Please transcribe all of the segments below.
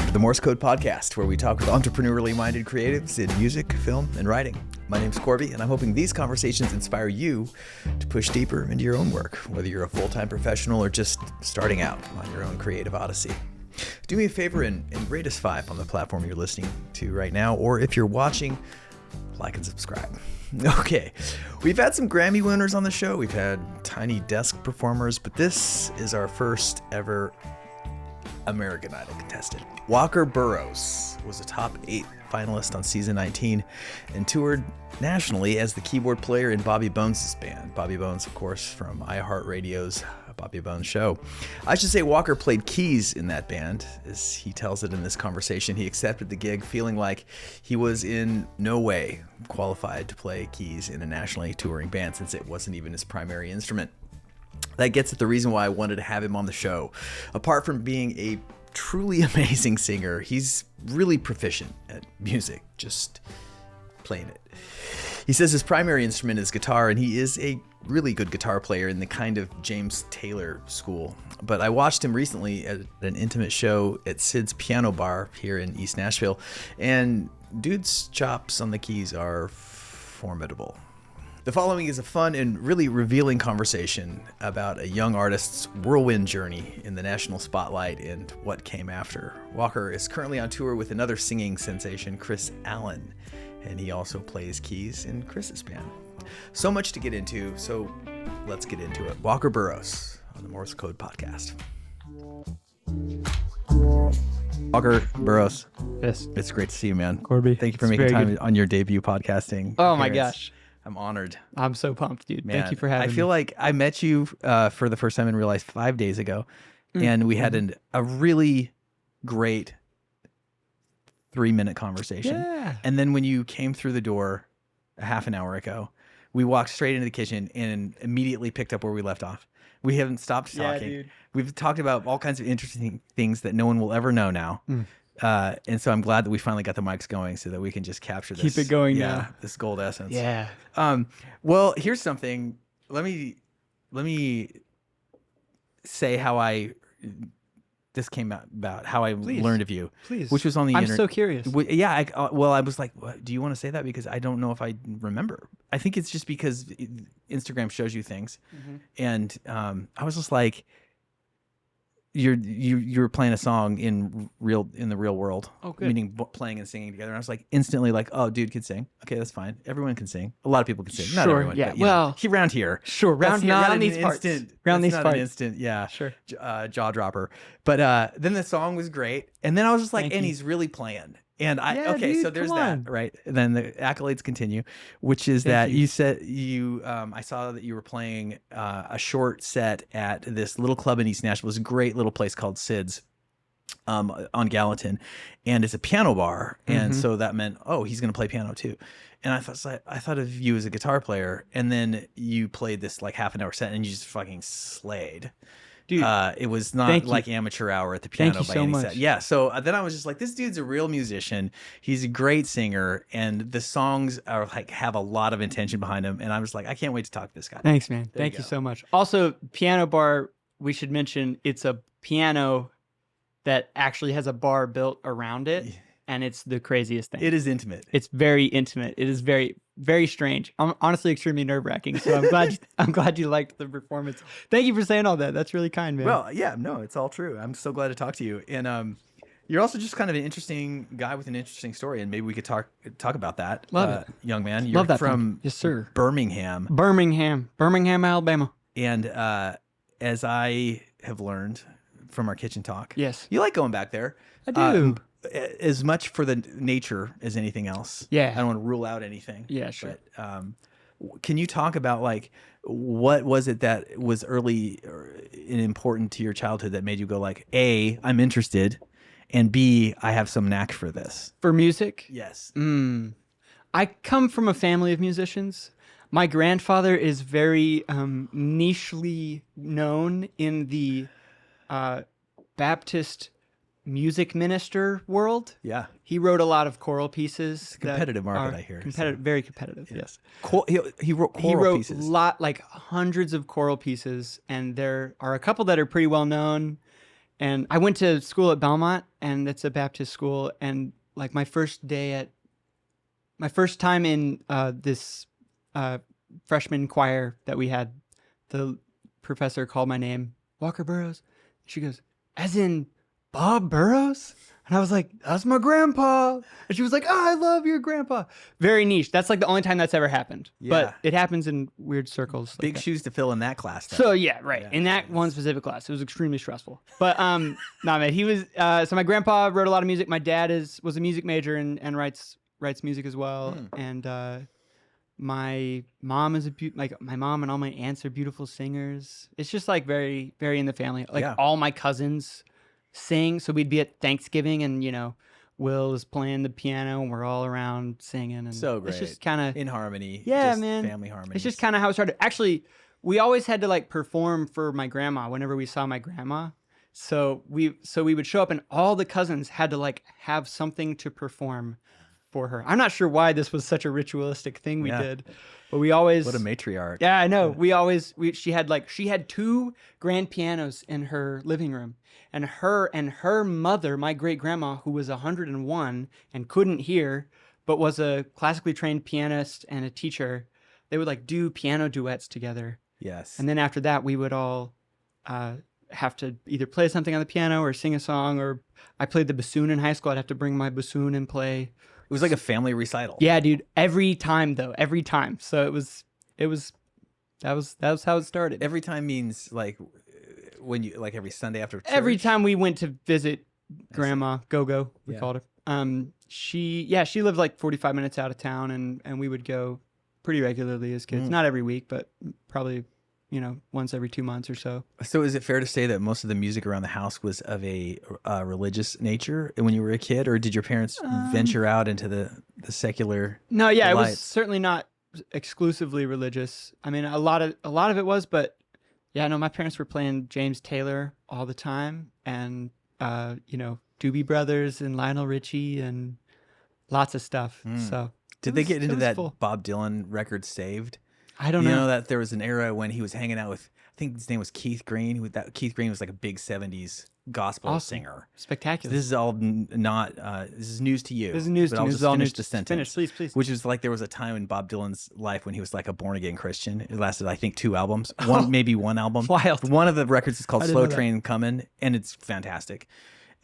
to the Morse Code Podcast, where we talk with entrepreneurially minded creatives in music, film, and writing. My name's Corby, and I'm hoping these conversations inspire you to push deeper into your own work, whether you're a full-time professional or just starting out on your own creative odyssey. Do me a favor and rate us 5 on the platform you're listening to right now, or if you're watching, like and subscribe. Okay, we've had some Grammy winners on the show. We've had Tiny Desk performers, but this is our first ever American Idol contestant. Walker Burroughs was a top 8 finalist on season 19 and toured nationally as the keyboard player in Bobby Bones' band. Bobby Bones, of course, from iHeartRadio's Bobby Bones Show. I should say Walker played keys in that band. As he tells it in this conversation, he accepted the gig feeling like he was in no way qualified to play keys in a nationally touring band since it wasn't even his primary instrument. That gets at the reason why I wanted to have him on the show. Apart from being a truly amazing singer, he's really proficient at music, just playing it. He says his primary instrument is guitar, and he is a really good guitar player in the kind of James Taylor school. But I watched him recently at an intimate show at Sid's Piano Bar here in East Nashville, and dude's chops on the keys are formidable. The following is a fun and really revealing conversation about a young artist's whirlwind journey in the national spotlight and what came after. Walker is currently on tour with another singing sensation, Chris Allen, and he also plays keys in Chris's band. So much to get into, so let's get into it. Walker Burroughs on the Morse Code Podcast. Walker Burroughs. Yes. It's great to see you, man. Corby. Thank you for making time on your debut podcasting. Oh my gosh. I'm honored. I'm so pumped, dude. Man, thank you for having me. I feel like I met you for the first time in real life 5 days ago, and we had a really great 3-minute conversation. Yeah. And then when you came through the door a half an hour ago, we walked straight into the kitchen and immediately picked up where we left off. We haven't stopped talking. Dude. We've talked about all kinds of interesting things that no one will ever know now. And so I'm glad that we finally got the mics going so that we can just capture this. Keep it going now. This gold essence. Yeah. Well, here's something. Let me say how this came about, how I learned of you. Please. Which was on the internet. I'm so curious. Yeah. I was like, do you want to say that? Because I don't know if I remember. I think it's just because Instagram shows you things. And I was just like, you were playing a song in the real world. Oh, good. Meaning playing and singing together. And I was like instantly like, oh, dude could sing. Okay, that's fine. Everyone can sing. A lot of people can sing. Not everyone. Yeah. But, well, around here. Sure. Around these parts. Around these parts. An instant. Yeah. Sure. Jaw dropper. But then the song was great, and then I was just like, Thank you. he's really playing. And Dude, so there's come on. that, right? And then the accolades continue, which is Thank you. you said I saw that you were playing a short set at this little club in East Nashville. It's a great little place called Sid's on Gallatin, and it's a piano bar. And so that meant, oh, he's going to play piano too. And I thought of you as a guitar player, and then you played this like half an hour set, and you just fucking slayed. Dude, it was not like amateur hour at the piano Thank you by so any much. set. Yeah. So then I was just like, this dude's a real musician. He's a great singer, and the songs are like have a lot of intention behind them. And I was like, I can't wait to talk to this guy. Thanks, man. There you Thank you go. so much. Also, piano bar, we should mention it's a piano that actually has a bar built around it. And it's the craziest thing. It is intimate. It's very intimate. It is very, very strange. I'm honestly extremely nerve-wracking. So I'm glad you liked the performance. Thank you for saying all that. That's really kind, man. Well, yeah, no, it's all true. I'm so glad to talk to you. And you're also just kind of an interesting guy with an interesting story, and maybe we could talk about that. Love it. Young man. You're Love that from Yes, sir. Birmingham. Birmingham, Alabama. And as I have learned from our kitchen talk, Yes. you like going back there. I do. As much for the nature as anything else. Yeah. I don't want to rule out anything. Yeah, sure. But can you talk about like what was it that was early and important to your childhood that made you go like, A, I'm interested, and B, I have some knack for this? For music? Yes. I come from a family of musicians. My grandfather is very nichely known in the Baptist music minister world. Yeah. He wrote a lot of choral pieces. It's a competitive market, I hear. Competitive, very competitive. Yes. He wrote choral He wrote pieces. like hundreds of choral pieces, and there are a couple that are pretty well known. And I went to school at Belmont, and it's a Baptist school. And like my first time in this freshman choir that we had, the professor called my name, Walker Burroughs. She goes, as in Bob Burroughs? And I was like, that's my grandpa. And she was like, oh, I love your grandpa. Very niche. That's like the only time that's ever happened. Yeah. But it happens in weird circles. Big shoes to fill in that class, though. So yeah, right. In that one specific class, it was extremely stressful. But nah, man, he was. So my grandpa wrote a lot of music. My dad was a music major and writes music as well. And my mom is my mom and all my aunts are beautiful singers. It's just like very, very in the family. Like all my cousins sing. So we'd be at Thanksgiving, and Will is playing the piano, and we're all around singing. And so great. It's just kind of in harmony. Yeah, just man. Family harmony. It's just kind of how it started. Actually, we always had to like perform for my grandma whenever we saw my grandma. So we would show up, and all the cousins had to like have something to perform for her. I'm not sure why this was such a ritualistic thing we did, but we always. What a matriarch. Yeah, I know. She had 2 grand pianos in her living room, and her mother, my great grandma, who was 101 and couldn't hear, but was a classically trained pianist and a teacher. They would like do piano duets together. Yes. And then after that, we would all have to either play something on the piano or sing a song. Or I played the bassoon in high school. I'd have to bring my bassoon and play. It was like a family recital. Yeah, dude. Every time. So that was how it started. Every time means like when you like every Sunday after church. Every time we went to visit Grandma Go-Go, we called her. She lived like 45 minutes out of town, and we would go pretty regularly as kids. Not every week, but probably once every 2 months or so. So is it fair to say that most of the music around the house was of a religious nature when you were a kid, or did your parents venture out into the secular? No, yeah, delights? It was certainly not exclusively religious. I mean, a lot of it was, but yeah, no, my parents were playing James Taylor all the time, and Doobie Brothers and Lionel Richie and lots of stuff. So did they get into that full. Bob Dylan record Saved? I don't know. You know that there was an era when he was hanging out with, I think his name was Keith Green. Keith Green was like a big 70s gospel singer. Spectacular. So this is all not, this is news to you. This is news to me. I'll This just is all finish news. the sentence. Finish, please. Which is like there was a time in Bob Dylan's life when he was like a born-again Christian. It lasted, I think, 2 albums. Maybe one album. Wild. One of the records is called didn't Slow know that. Train Comin', and it's fantastic.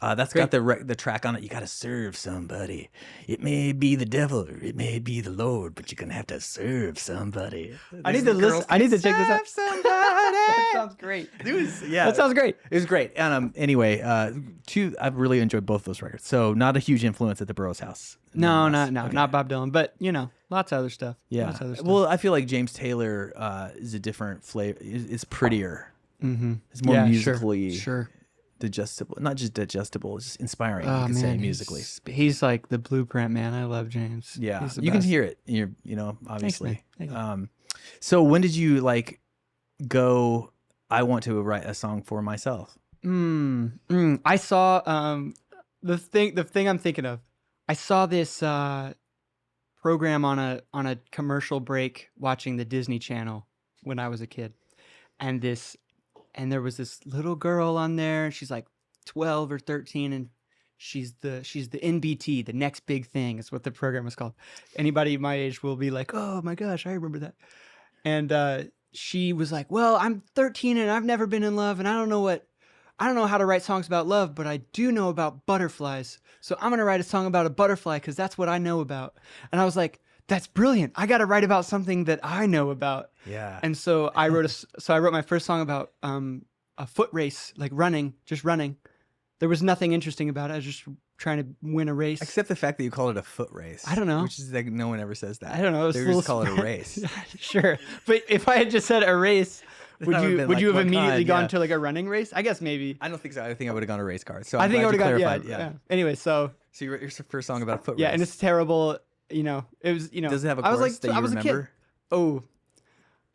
That's Great. got the track on it. You got to serve somebody. It may be the devil, or it may be the Lord, but you're gonna have to serve somebody. I need to listen. I need to check this out. Somebody. That sounds great. That sounds great. It was great. And anyway, I've really enjoyed both those records. So not a huge influence at the Burroughs house. No, Okay. not Bob Dylan, but lots of other stuff. Yeah. Lots of other stuff. Well, I feel like James Taylor is a different flavor. It's prettier. It's more Yeah, musically Sure. digestible. Not just digestible. It's just inspiring. Oh, you can man, say musically. he's like the blueprint, man. I love James. Yeah, He's the you can best. hear it. Obviously. Thanks, man. So when did you like go? I want to write a song for myself. I saw the thing I'm thinking of. I saw this program on a commercial break watching the Disney Channel when I was a kid, and there was this little girl on there. She's like 12 or 13, and she's the NBT, the next big thing is what the program was called. Anybody my age will be like, oh my gosh, I remember that. And she was like, well, I'm 13 and I've never been in love, and I don't know how to write songs about love, but I do know about butterflies. So I'm going to write a song about a butterfly because that's what I know about. And I was like, that's brilliant. I got to write about something that I know about. Yeah. And so I wrote my first song about a foot race, like just running. There was nothing interesting about it. I was just trying to win a race. Except the fact that you call it a foot race. I don't know. Which is like no one ever says that. I don't know. They just call it a race. Sure. But if I had just said a race, would you have what immediately kind? gone Yeah. to like a running race? I guess maybe. I don't think so. I think I would have gone to race cars. So I think I would have clarified. gone. Yeah. Anyway, so you wrote your first song about a foot race. yeah, and it's terrible. It was. Does it have a I was chorus like, that you I was a kid. remember? Oh,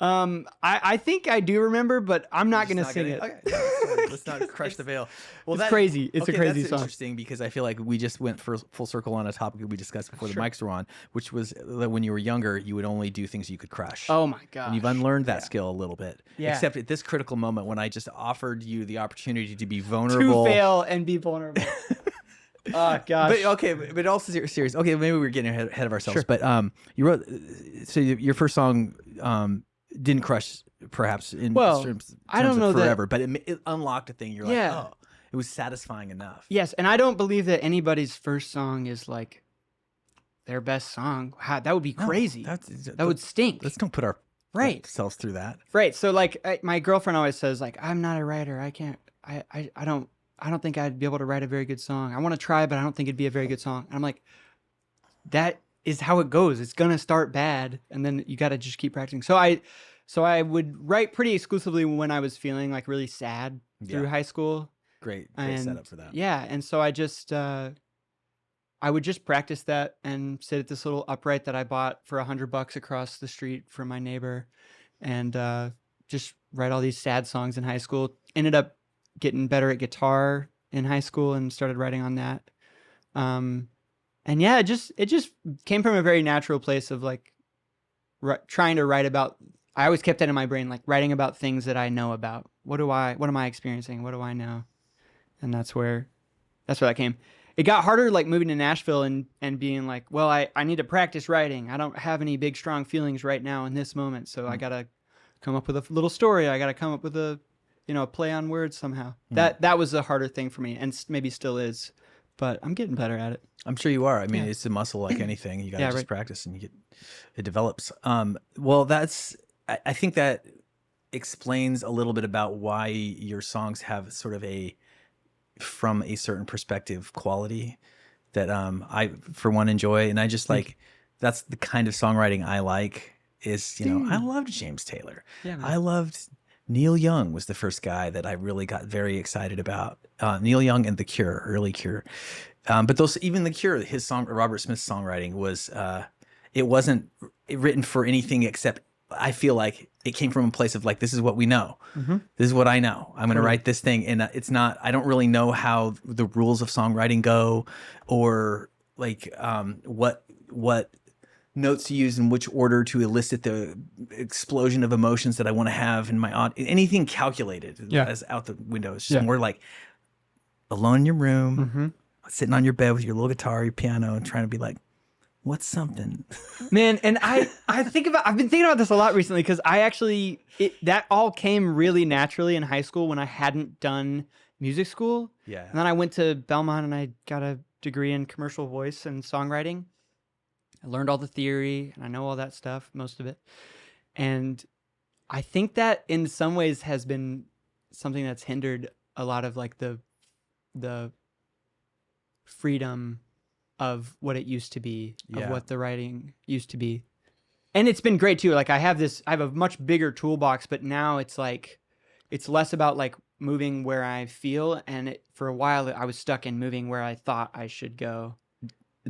I think I do remember, but I'm not You're going to just sing not it. gonna- Okay, let's not crush the veil. Well, It's crazy. It's a okay, crazy that's song. interesting because I feel like we just went full circle on a topic that we discussed before the Sure. mics were on, which was that when you were younger, you would only do things you could crush. Oh my gosh. And you've unlearned that Yeah. skill a little bit. Yeah. Except at this critical moment when I just offered you the opportunity to be To vulnerable. fail and be vulnerable. Oh gosh. But okay, but also serious. Okay, maybe we're getting ahead of ourselves. Sure. But you wrote your first song didn't crush perhaps in Well, terms I don't of know that- forever, but it unlocked a thing. You're Yeah. like, oh, it was satisfying enough. Yes, and I don't believe that anybody's first song is like their best song. That would be No, crazy. that would stink. Let's don't put Right. ourselves through that. Right. So like my girlfriend always says like I'm not a writer. I can't. I don't think I'd be able to write a very good song. I want to try, but I don't think it'd be a very good song. And I'm like, that is how it goes. It's gonna start bad, and then you got to just keep practicing. So I would write pretty exclusively when I was feeling like really sad through Yeah. high school. Great And setup for that. yeah, and so I just I would just practice that and sit at this little upright that I bought for $100 across the street from my neighbor, and just write all these sad songs in high school. Ended up getting better at guitar in high school and started writing on that. And yeah, it just came from a very natural place of like trying to write about. I always kept that in my brain, like writing about things that I know about. What am I experiencing? What do I know? And that's where that came. It got harder like moving to Nashville and being like, well, I need to practice writing. I don't have any big, strong feelings right now in this moment. So I got to come up with a little story. I got to come up with a play on words somehow. That was a harder thing for me, and maybe still is, but I'm getting better at it. I'm sure you are. I mean, Yeah. it's a muscle like anything. You got to just right. practice and it develops. Well, I think that explains a little bit about why your songs have sort of from a certain perspective quality that I for one enjoy, and I just like that's the kind of songwriting I like. Is I loved James Taylor. Yeah, man. I loved Neil Young was the first guy that I really got very excited about. Neil Young and The Cure, early Cure. But even The Cure, his song, Robert Smith's songwriting was, it wasn't written for anything except I feel like it came from a place of like, this is what we know. Mm-hmm. This is what I know. I'm going to write this thing. And it's not, I don't really know how the rules of songwriting go or like what notes to use in which order to elicit the explosion of emotions that I want to have in my anything calculated as out the window. It's just more like alone in your room, sitting on your bed with your little guitar, your piano, and trying to be like, what's something? Man, and I've been thinking about this a lot recently because that all came really naturally in high school when I hadn't done music school. Yeah. And then I went to Belmont and I got a degree in commercial voice and songwriting. I learned all the theory and I know all that stuff, most of it. And I think that in some ways has been something that's hindered a lot of like the freedom of what it used to be, of what the writing used to be. And it's been great too. Like I have a much bigger toolbox, but now it's like, it's less about like moving where I feel. And for a while I was stuck in moving where I thought I should go.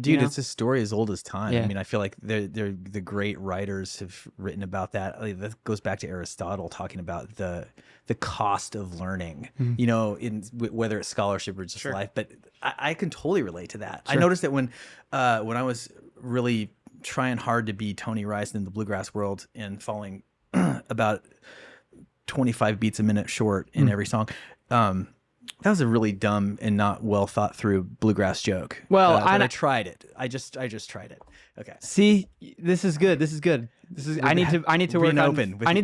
Dude, it's a story as old as time. Yeah. I mean, I feel like the great writers have written about that. Like, that goes back to Aristotle talking about the cost of learning, whether it's scholarship or just life. But I can totally relate to that. Sure. I noticed that when I was really trying hard to be Tony Rice in the bluegrass world and falling about 25 beats a minute short in every song, that was a really dumb and not well thought through bluegrass joke. Well, but I tried it. I just tried it. Okay. See, this is good. I need to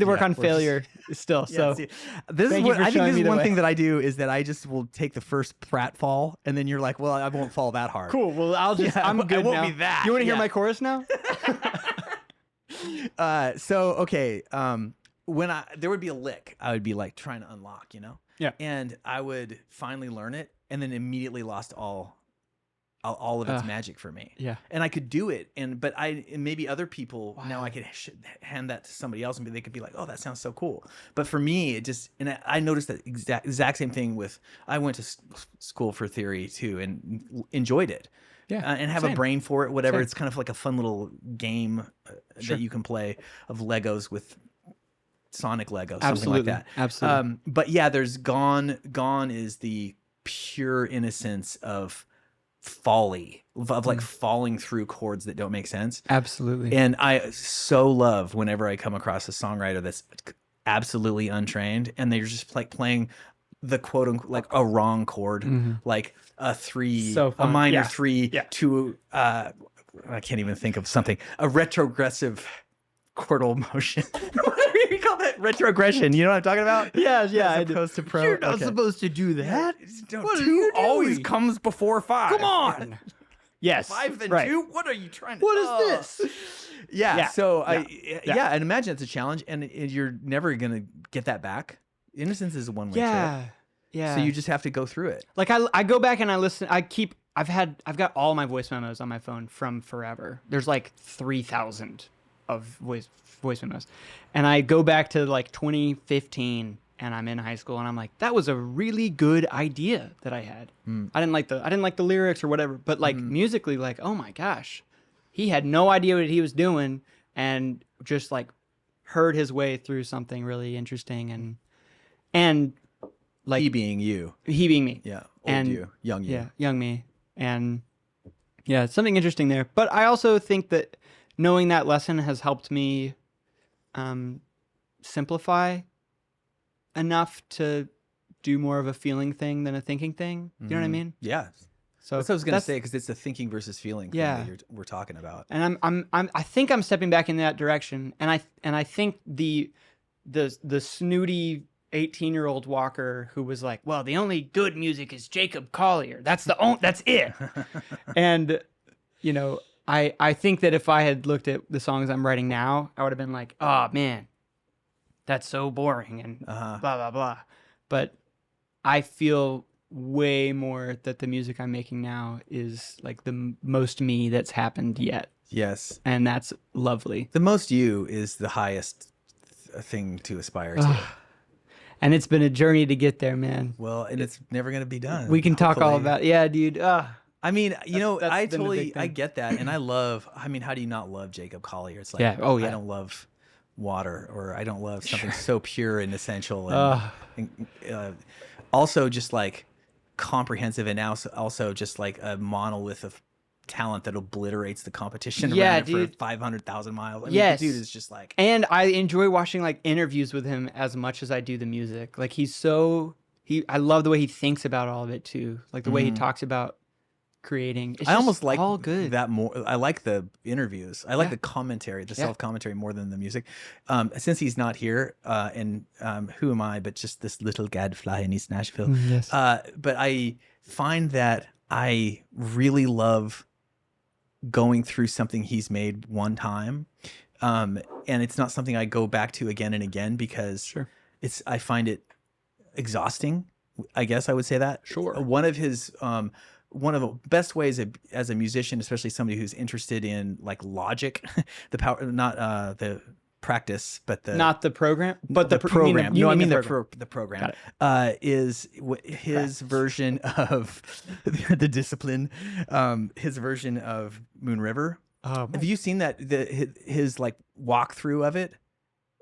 work on failure still. So see, this thank is you what for I think. showing This me is the one way. thing that I do is that I just will take the first pratfall, and then you're like, well, I won't fall that hard. cool. Well, I'm good I won't now. be that. You want to hear Yeah. my chorus now? Okay. When there would be a lick, I would be like trying to unlock, Yeah. and I would finally learn it, and then immediately lost all of its magic for me. Yeah. And I could do it, and maybe other people now I could hand that to somebody else, and they could be like, "Oh, that sounds so cool." But for me, I noticed that exact same thing with I went to school for theory too, and enjoyed it. Yeah. And have Same. a brain for it, whatever. Same. It's kind of like a fun little game Sure. that you can play of Legos with Sonic Lego, something like that. Absolutely. But yeah, there's Gone. Gone is the pure innocence of folly, of like falling through chords that don't make sense. Absolutely. And I so love whenever I come across a songwriter that's absolutely untrained and they're just like playing the quote unquote like a wrong chord, like a three, So a fun. minor Yeah. three Yeah. to I can't even think of something, a retrogressive chordal motion. What do you call that? Retrogression. You know what I'm talking about? Yeah. As opposed to pro. You're not Okay. supposed to do that. Don't, What are two you always doing? comes before five. Come on. Yes. 5 then right. 2? What are you trying to What is this? Yeah. Yeah. So Yeah. and imagine it's a challenge and you're never going to get that back. Innocence is a one-way trip. Yeah. So you just have to go through it. Like I go back and I listen. I've got all my voice memos on my phone from forever. There's like 3,000 of voice memos, and I go back to like 2015, and I'm in high school, and I'm like, that was a really good idea that I had. I didn't like the lyrics or whatever, but like musically, like, oh my gosh, he had no idea what he was doing, and just like heard his way through something really interesting, and like He being you. he being me. Yeah. Old And- you. Young you. Yeah, young me. And yeah, something interesting there. But I also think that knowing that lesson has helped me simplify enough to do more of a feeling thing than a thinking thing. You know what I mean? Yeah. So That's what I was going to say, because it's the thinking versus feeling thing Yeah. that we're talking about. And I think I'm stepping back in that direction. And I think the snooty 18-year-old Walker who was like, well, the only good music is Jacob Collier. That's it. And, you know, I think that if I had looked at the songs I'm writing now, I would have been like, oh man, that's so boring and blah, blah, blah. But I feel way more that the music I'm making now is like the most me that's happened yet. Yes. And that's lovely. The most you is the highest thing to aspire to. And it's been a journey to get there, man. Well, and it's never going to be done. We can talk all hopefully. about, yeah, dude. I mean, you know, that's I been the big I thing. get that. And I mean, how do you not love Jacob Collier? It's like, Yeah. Oh, yeah. I don't love water, or I don't love something so pure and essential. And, also just like comprehensive, and also just like a monolith of talent that obliterates the competition around it for 500,000 miles. I mean, Yes. the dude is just like... And I enjoy watching like interviews with him as much as I do the music. Like I love the way he thinks about all of it too. Like the way he talks about creating. It's I almost just like all good. that more. I like the interviews. I like Yeah. the commentary, the Yeah. self-commentary more than the music. Since he's not here, and who am I but just this little gadfly in East Nashville? Yes. But I find that I really love going through something he's made one time. And it's not something I go back to again and again, because I find it exhausting. I guess I would say that. Sure. One of the best ways as a musician, especially somebody who's interested in like logic, the power, not the practice, but Not the program, but the program. No, I mean the program. program is his version of the discipline, his version of Moon River. Have you seen that? His like walkthrough of it?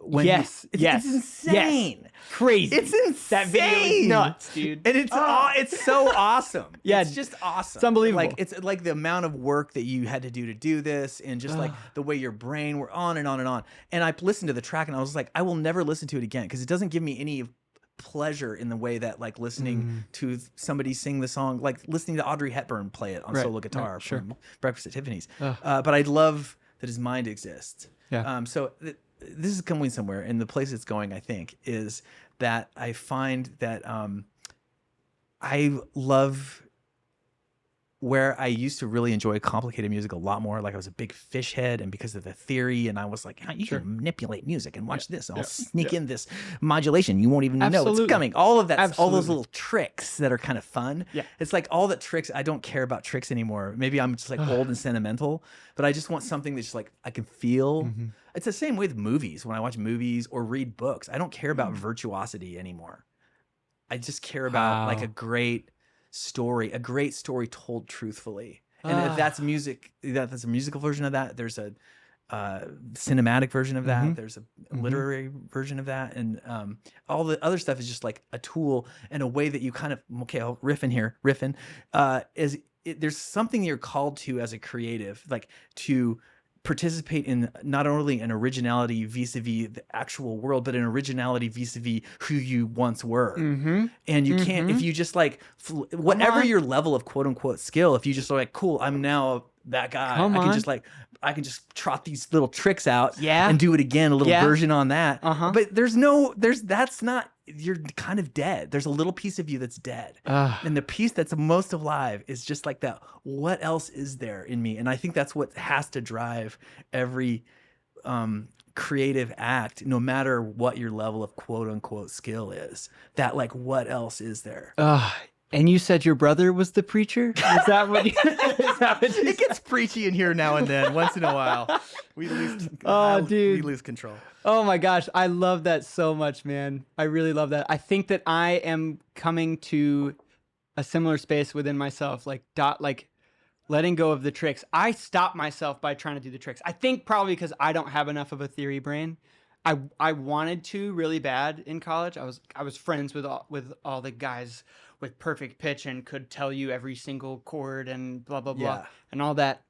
Yes. It's insane. Yes. Crazy. It's insane. That video is nuts, dude. And it's so awesome. Yeah, it's just awesome. it's unbelievable. Like it's like the amount of work that you had to do this, and just like the way your brain were on and on and on. And I listened to the track and I was like, I will never listen to it again, because it doesn't give me any pleasure in the way that like listening to somebody sing the song, like listening to Audrey Hepburn play it on solo guitar from Breakfast at Tiffany's. But I love that his mind exists. Yeah. So this is going somewhere, and the place it's going, I think, is that I find that I love where I used to really enjoy complicated music a lot more. Like I was a big Fish head, and because of the theory, and I was like, you can manipulate music and watch this, and I'll sneak in this modulation. You won't even know it's coming. All of that, all those little tricks that are kind of fun. Yeah. It's like all the tricks. I don't care about tricks anymore. Maybe I'm just like old and sentimental, but I just want something that's just like I can feel. It's the same way with movies. When I watch movies or read books, I don't care about virtuosity anymore. I just care about like a great story told truthfully. And if that's music, that's a musical version of that. There's a cinematic version of that. Mhm. There's a Mhm. literary version of that, and all the other stuff is just like a tool and a way that you kind of I'll riff in here. There's something you're called to as a creative, like to participate in not only an originality vis-a-vis the actual world, but an originality vis-a-vis who you once were. Mhm. And you can't, if Mhm. you just like whatever on. your level of quote unquote skill, if you just are like, cool, I'm now that guy. Come on. I can just trot these little tricks out Yeah. and do it again, a little Yeah. version on that. Uh-huh. But that's not, you're kind of dead. There's a little piece of you that's dead. And the piece that's most alive is just like that. What else is there in me? And I think that's what has to drive every creative act, no matter what your level of quote unquote skill is. That like, what else is there? And you said your brother was the preacher? Is that what you, is that what you It gets preachy in here now and then. Once in a while, we lose. dude. We lose control. Oh my gosh, I love that so much, man. I really love that. I think that I am coming to a similar space within myself, like letting go of the tricks. I stop myself by trying to do the tricks. I think probably because I don't have enough of a theory brain. I wanted to really bad in college. I was friends with all the guys with perfect pitch and could tell you every single chord and blah blah blah and all that.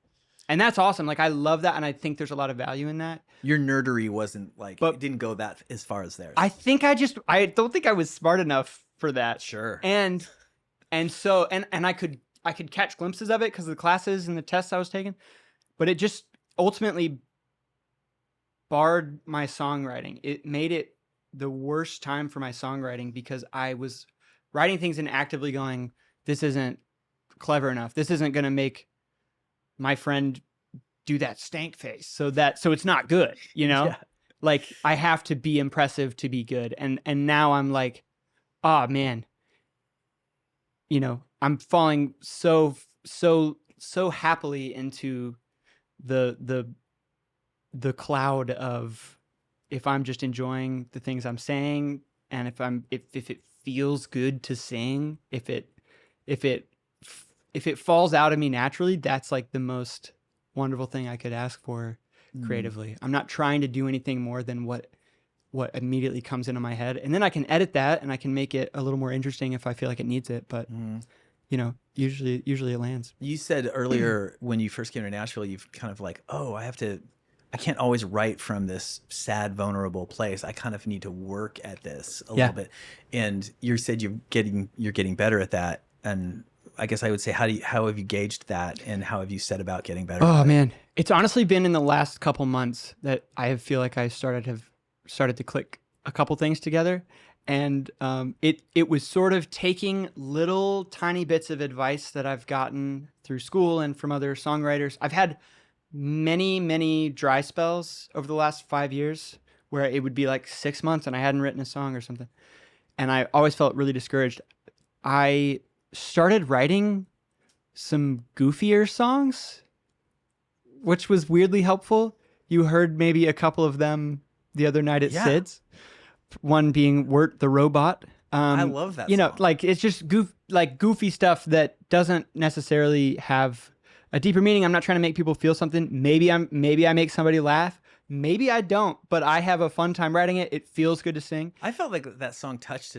And that's awesome. Like I love that, and I think there's a lot of value in that. Your nerdery wasn't like, But it didn't go that as far as theirs. I don't think I was smart enough for that. Sure. And so I could catch glimpses of it because of the classes and the tests I was taking, but it just ultimately barred my songwriting. It made it the worst time for my songwriting because I was writing things and actively going, this isn't clever enough. This isn't going to make my friend do that stank face. So it's not good, you know? Yeah. Like I have to be impressive to be good. And now I'm like, oh man, you know, I'm falling so happily into the cloud of if I'm just enjoying the things I'm saying, and if it feels good to sing, if it falls out of me naturally, that's like the most wonderful thing I could ask for creatively. I'm not trying to do anything more than what immediately comes into my head, and then I can edit that and I can make it a little more interesting if I feel like it needs it. But you know, usually it lands. You said earlier when you first came to Nashville, you've kind of like, oh, I can't always write from this sad, vulnerable place. I kind of need to work at this a little bit. And you said you're getting better at that. And I guess I would say, how have you gauged that, and how have you set about getting better? Oh man, it's honestly been in the last couple months that I feel like I started to click a couple things together. And it was sort of taking little tiny bits of advice that I've gotten through school and from other songwriters. I've had many dry spells over the last 5 years where it would be like 6 months and I hadn't written a song or something. And I always felt really discouraged. I started writing some goofier songs, which was weirdly helpful. You heard maybe a couple of them the other night at Sid's. One being Wirt the Robot. I love that You know, song. like it's just goofy stuff that doesn't necessarily have a deeper meaning. I'm not trying to make people feel something. Maybe I make somebody laugh. Maybe I don't, but I have a fun time writing it. It feels good to sing. I felt like that song touched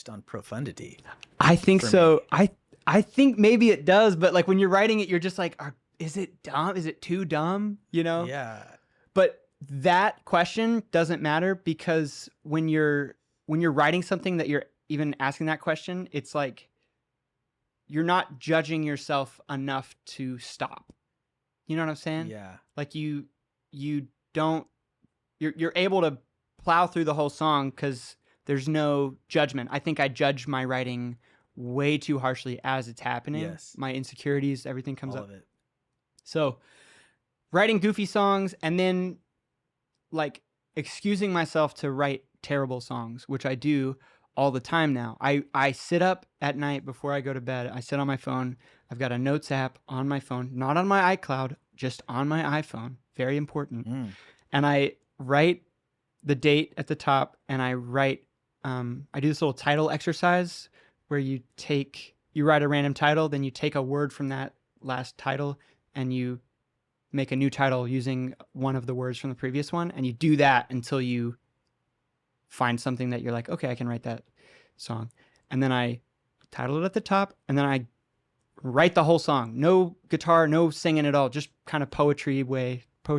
on profundity. I think so. I think maybe it does, but like when you're writing it, you're just like, is it dumb? Is it too dumb? You know? Yeah. But that question doesn't matter, because when you're writing something that you're even asking that question, it's like you're not judging yourself enough to stop. You know what I'm saying? Yeah. Like you're able to plow through the whole song because there's no judgment. I think I judge my writing way too harshly as it's happening. Yes. My insecurities, everything comes All up. of it. So writing goofy songs, and then like excusing myself to write terrible songs, which I do all the time now. I sit up at night before I go to bed. I sit on my phone. I've got a notes app on my phone, not on my iCloud, just on my iPhone. Very important. And I write the date at the top, and I write, I do this little title exercise where you write a random title, then you take a word from that last title and you make a new title using one of the words from the previous one, and you do that until you find something that you're like, okay, I can write that song. And then I title it at the top, and then I write the whole song. No guitar, no singing at all, just kind of poetry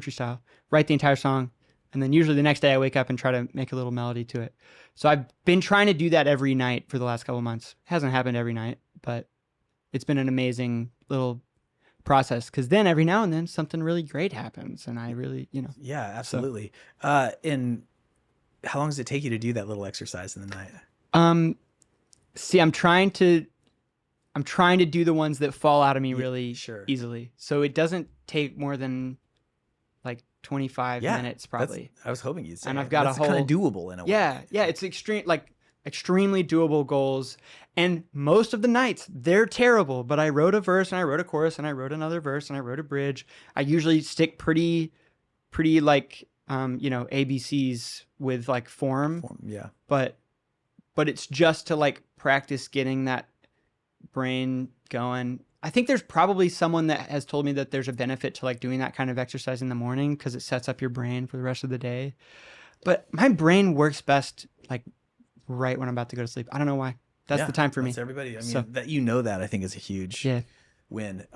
style. Write the entire song, and then usually the next day I wake up and try to make a little melody to it. So I've been trying to do that every night for the last couple months. Hasn't happened every night, but it's been an amazing little process, because then every now and then something really great happens, and I really, Yeah, absolutely. And how long does it take you to do that little exercise in the night? See, I'm trying to do the ones that fall out of me really easily. So it doesn't take more than like 25 minutes probably. I was hoping you'd say. And I've got that's a whole kind of doable in a way. Yeah, it's extremely doable goals. And most of the nights they're terrible, but I wrote a verse and I wrote a chorus and I wrote another verse and I wrote a bridge. I usually stick pretty like ABCs with like form. Yeah. But it's just to like practice getting that brain going. I think there's probably someone that has told me that there's a benefit to like doing that kind of exercise in the morning, because it sets up your brain for the rest of the day. But my brain works best like right when I'm about to go to sleep. I don't know why. That's the time for me. That's everybody. I mean, that I think is a huge win.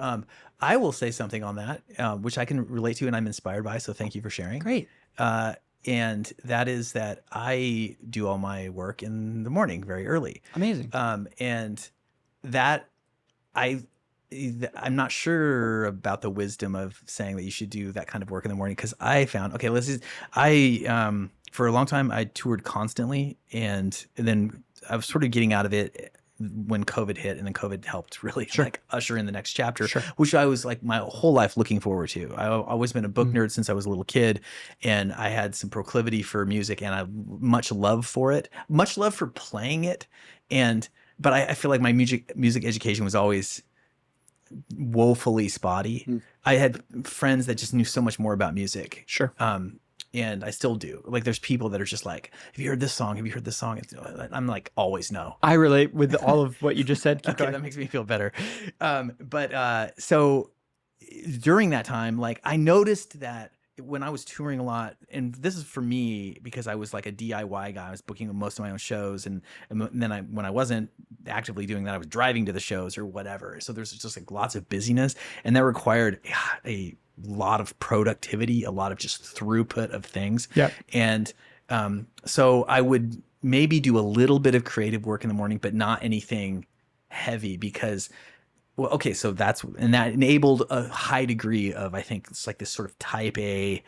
I will say something on that, which I can relate to and I'm inspired by. So thank you for sharing. Great. And that is that I do all my work in the morning very early. Amazing. And that I'm not sure about the wisdom of saying that you should do that kind of work in the morning, because I found, for a long time I toured constantly, and then I was sort of getting out of it when COVID hit, and then COVID helped really like usher in the next chapter, which I was like my whole life looking forward to. I've always been a book nerd since I was a little kid, and I had some proclivity for music, and I much love for it, much love for playing it. But I feel like my music education was always woefully spotty. I had friends that just knew so much more about music. And I still do. Like, there's people that are just like, have you heard this song? Have you heard this song? I'm like, always no. I relate with all of what you just said. Okay, that makes me feel better. So during that time, like, I noticed that when I was touring a lot, and this is for me because I was like a DIY guy, I was booking most of my own shows, and then when I wasn't actively doing that, I was driving to the shows or whatever. So there's just like lots of busyness, and that required a lot of productivity, a lot of just throughput of things. And so I would maybe do a little bit of creative work in the morning, but not anything heavy, because so that enabled a high degree of, I think it's like this sort of type A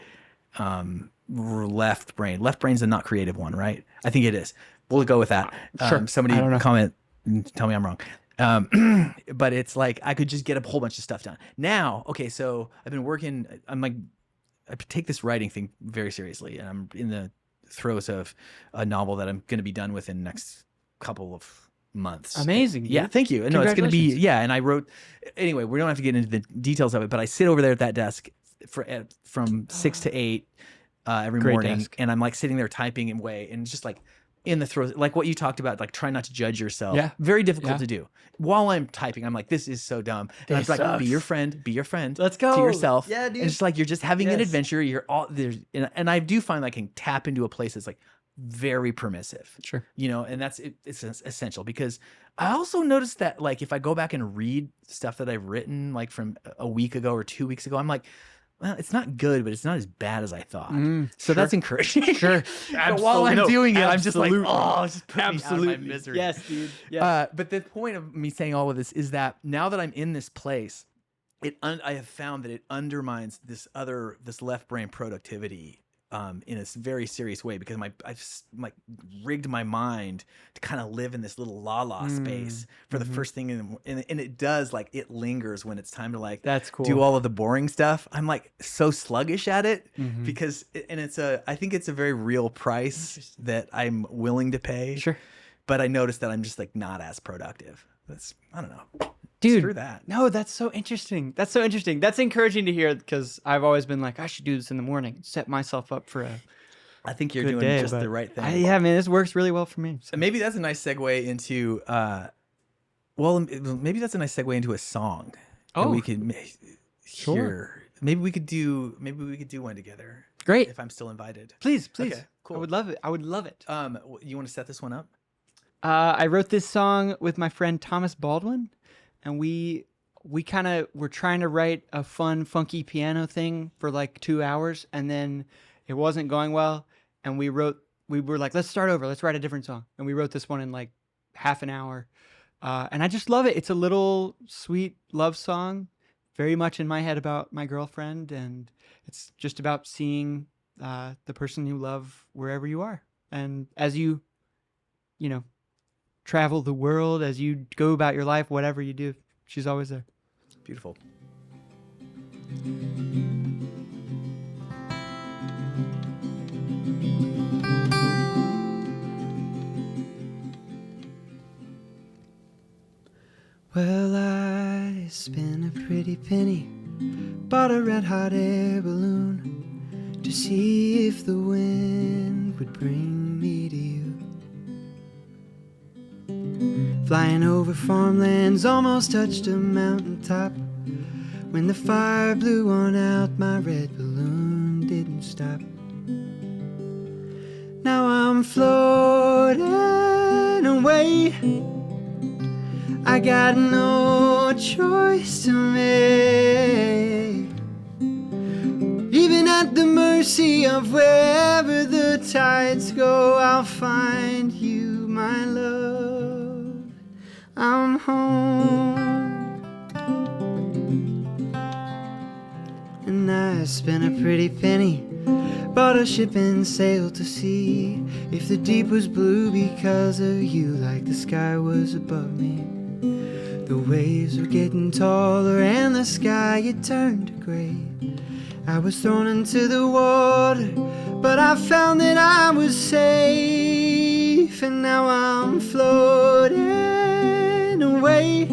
left brain. Left brain's a not creative one, right? I think it is. We'll go with that. Somebody comment and tell me I'm wrong. But it's like I could just get a whole bunch of stuff done. Now, so I've been working. I take this writing thing very seriously, and I'm in the throes of a novel that I'm going to be done within the next couple of months. Amazing. Yeah, thank you. No, it's going to be, and I wrote, anyway, we don't have to get into the details of it, but I sit over there at that desk from 6 to 8 every morning, desk. And I'm like sitting there typing away, and just like in the throes, like what you talked about, like try not to judge yourself. Yeah. Very difficult to do. While I'm typing, I'm like, this is so dumb. And I'm like, be your friend. Let's go. To yourself. Yeah, dude. And it's like, you're just having an adventure. You're all there's, and I do find I can tap into a place that's like very permissive. Sure. And it's essential, because I also noticed that, like, if I go back and read stuff that I've written, like from a week ago or 2 weeks ago, I'm like, well, it's not good, but it's not as bad as I thought. So that's encouraging. Sure. But while I'm doing it, I'm just like, just put me out of my misery. Yes, dude. Yes. But the point of me saying all of this is that now that I'm in this place, I have found that it undermines this left brain productivity in a very serious way, because I've like rigged my mind to kind of live in this little la space for the first thing, and it does, like, it lingers when it's time to, like, that's cool, do all of the boring stuff. I'm like so sluggish at it, because I think it's a very real price that I'm willing to pay. Sure. But I noticed that I'm just like not as productive. I don't know. Dude, screw that. No, that's so interesting. That's encouraging to hear, because I've always been like, I should do this in the morning, set myself up for I think you're doing just the right thing. Yeah, man, this works really well for me. So maybe that's a nice segue into maybe that's a nice segue into a song. Oh, we could hear Maybe we could do one together. Great. If I'm still invited. Please. Okay, cool. I would love it. You want to set this one up? I wrote this song with my friend Thomas Baldwin, and we kind of were trying to write a fun, funky piano thing for like 2 hours, and then it wasn't going well, and we were like, let's start over. Let's write a different song, and we wrote this one in like half an hour, and I just love it. It's a little sweet love song, very much in my head about my girlfriend, and it's just about seeing the person you love wherever you are, and as you travel the world, as you go about your life, whatever you do, she's always there. Beautiful. Well, I spent a pretty penny, bought a red-hot air balloon to see if the wind would bring me to you. Flying over farmlands, almost touched a mountaintop. When the fire blew on out, my red balloon didn't stop. Now I'm floating away, I got no choice to make. Even at the mercy of wherever the tides go, I'll find you, my love. I'm home. And I spent a pretty penny, bought a ship and sailed to sea. If the deep was blue because of you, like the sky was above me. The waves were getting taller and the sky, it turned to gray. I was thrown into the water, but I found that I was safe. And now I'm floating away,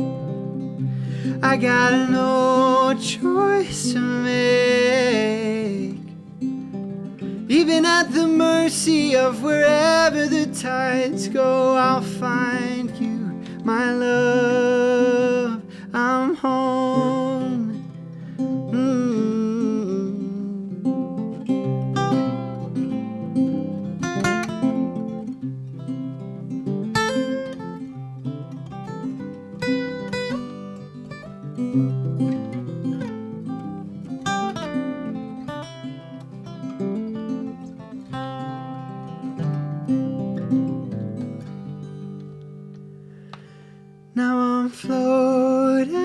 I got no choice to make. Even at the mercy of wherever the tides go, I'll find you, my love. I'm home. Now I'm floating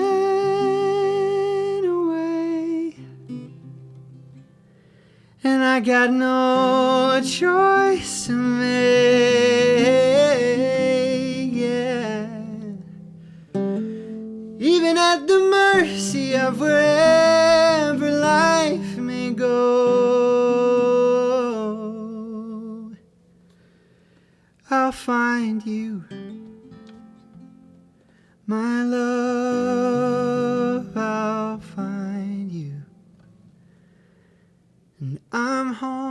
away, and I got no choice to make, yeah. Even at the mercy of wherever life may go, I'll find you, my love. I'll find you, and I'm home.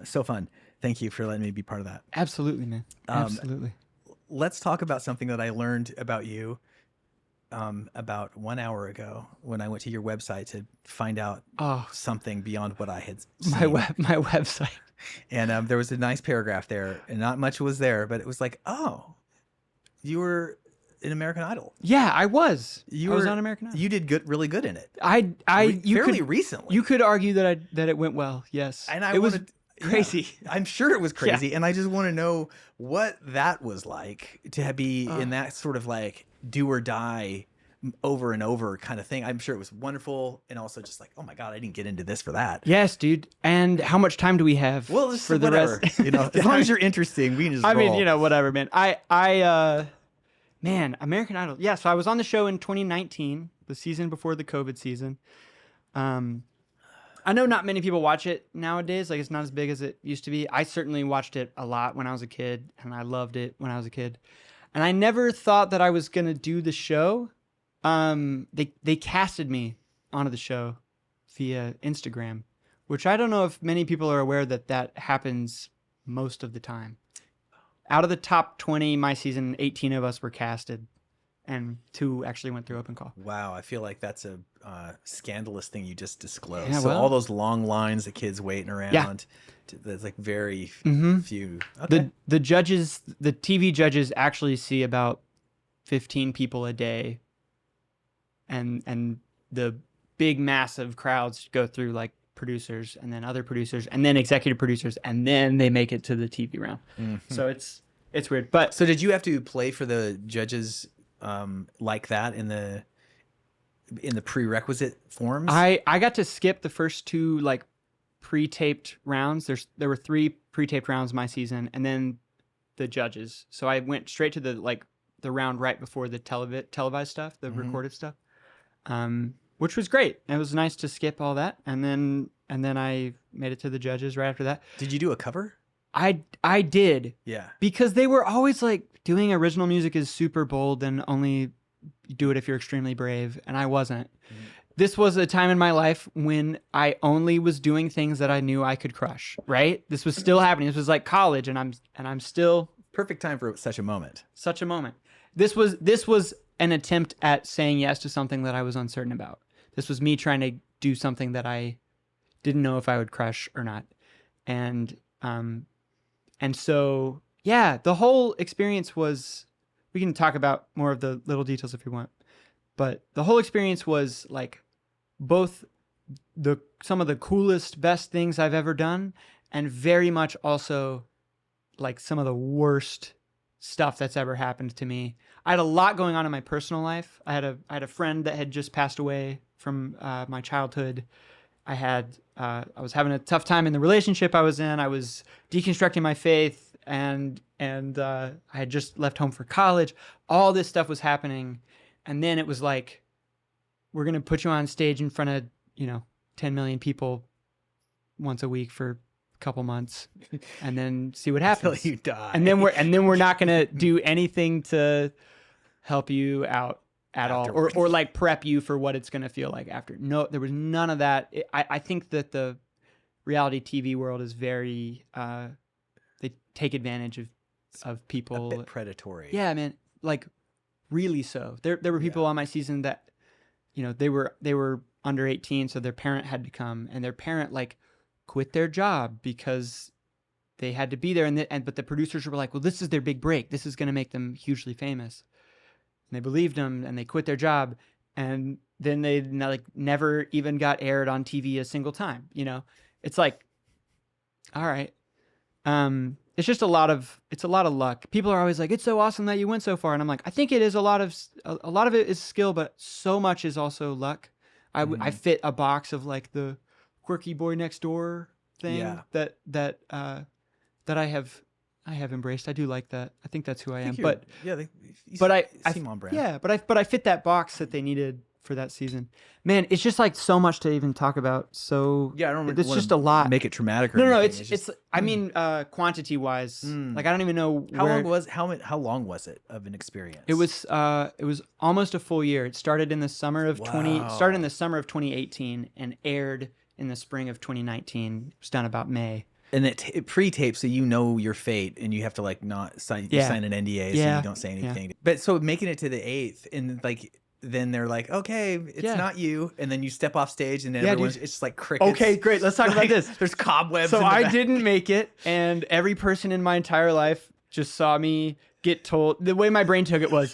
So fun. Thank you for letting me be part of that. Absolutely, man. Absolutely. Let's talk about something that I learned about you about 1 hour ago when I went to your website to find out something beyond what I had seen. My website. And there was a nice paragraph there, and not much was there, but it was like, oh, you were in American Idol. Yeah, I was. I was on American Idol. You did really good in it. Recently. You could argue that it went well. Yes. And it was crazy. Yeah, I'm sure it was crazy. Yeah. And I just want to know what that was like to be in that sort of like do or die over and over kind of thing. I'm sure it was wonderful, and also just like, oh my God, I didn't get into this for that. Yes, dude. And how much time do we have? Well, just for whatever. The rest? As long as you're interesting, we can just roll. mean, whatever, man. Man, American Idol. Yeah, so I was on the show in 2019, the season before the COVID season. I know not many people watch it nowadays. Like, it's not as big as it used to be. I certainly watched it a lot when I was a kid, and I loved it when I was a kid. And I never thought that I was going to do the show. They casted me onto the show via Instagram, which I don't know if many people are aware that happens most of the time. out of the top 20 my season, 18 of us were casted, and 2 actually went through open call. Wow, I feel like that's a scandalous thing you just disclosed. Yeah, So well. all those long lines of kids waiting around, there's like very few. Okay. The judges, the TV judges actually see about 15 people a day, and the big massive crowds go through like producers and then other producers and then executive producers, and then they make it to the TV round. So it's weird. But So did you have to play for the judges like that in the prerequisite forms? I got to skip the first 2 like pre-taped rounds. There were 3 pre-taped rounds my season, and then the judges. So I went straight to the round right before the televised stuff, the recorded stuff, which was great. It was nice to skip all that, and then I made it to the judges right after that. Did you do a cover? I did. Yeah. Because they were always like, doing original music is super bold and only do it if you're extremely brave, and I wasn't. This was a time in my life when I only was doing things that I knew I could crush, right? This was still happening. This was like college, and I'm still Perfect time for such a moment. such a moment. This was an attempt at saying yes to something that I was uncertain about. This was me trying to do something that I didn't know if I would crush or not. And so, yeah, the whole experience was, we can talk about more of the little details if you want, but the whole experience was like both some of the coolest, best things I've ever done, and very much also like some of the worst stuff that's ever happened to me. I had a lot going on in my personal life. I had a friend that had just passed away from my childhood. I was having a tough time in the relationship I was in. I was deconstructing my faith, and I had just left home for college. All this stuff was happening, and then it was like, we're gonna put you on stage in front of 10 million people once a week for a couple months, and then see what happens. Until you die. And then we're not gonna do anything to help you out at Afterwards. all, or like prep you for what it's gonna feel like after. No, there was none of that. I think that the reality TV world is very they take advantage of people. A bit predatory. Yeah, man, like really so. There were people on my season that they were under 18, so their parent had to come, and their parent like quit their job because they had to be there, but the producers were like, well, this is their big break. This is going to make them hugely famous. And they believed them, and they quit their job, and then they like never even got aired on TV a single time. It's like, all right. It's just a lot of luck. People are always like, it's so awesome that you went so far. And I'm like, I think it is a lot of it is skill, but so much is also luck. I fit a box of like the quirky boy next door thing that I have embraced. I do like that. I think that's who I am. But I seem on brand. Yeah, but I fit that box that they needed for that season. Man, it's just like so much to even talk about. So yeah, I don't. It's just a lot. Make it traumatic. Or no. anything. It's. I mean, quantity wise, like I don't even know how long was it of an experience? It was almost a full year. It started in the summer of 2018 and aired in the spring of 2019. It was done about May. And it pre-tapes, so your fate, and you have to like not sign. You sign an NDA, so you don't say anything. Yeah. But so making it to the 8th, and like then they're like, okay, it's not you, and then you step off stage, and then it's just like crickets. Okay, great. Let's talk about this. There's cobwebs. So I didn't make it, and every person in my entire life just saw me get told. The way my brain took it was,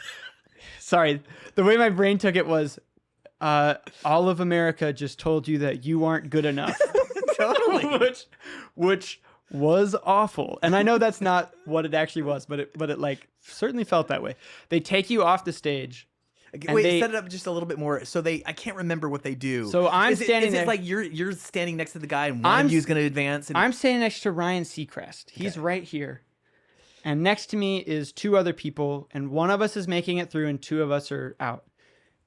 all of America just told you that you aren't good enough. Totally. which was awful. And I know that's not what it actually was, but it like certainly felt that way. They take you off the stage. Wait, set it up just a little bit more. So I can't remember what they do. So I'm standing there. Is it like you're standing next to the guy and one of you is going to advance? I'm standing next to Ryan Seacrest. He's right here. And next to me is 2 other people, and one of us is making it through and 2 of us are out.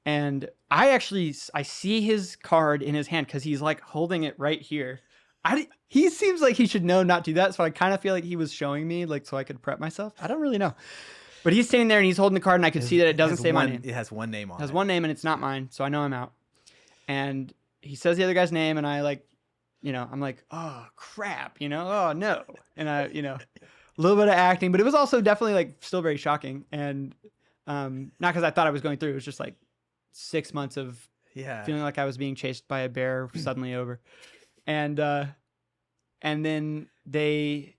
And I see his card in his hand because he's like holding it right here. He seems like he should know not to do that, so I kind of feel like he was showing me like so I could prep myself. I don't really know. But he's standing there and he's holding the card, and I could see that it doesn't say my name. It has one name on it. It has one name and it's not mine, so I know I'm out. And he says the other guy's name, and I like, I'm like, oh crap, oh no. And little bit of acting, but it was also definitely like still very shocking. And not because I thought I was going through. It was just like 6 months of feeling like I was being chased by a bear suddenly over. And then they,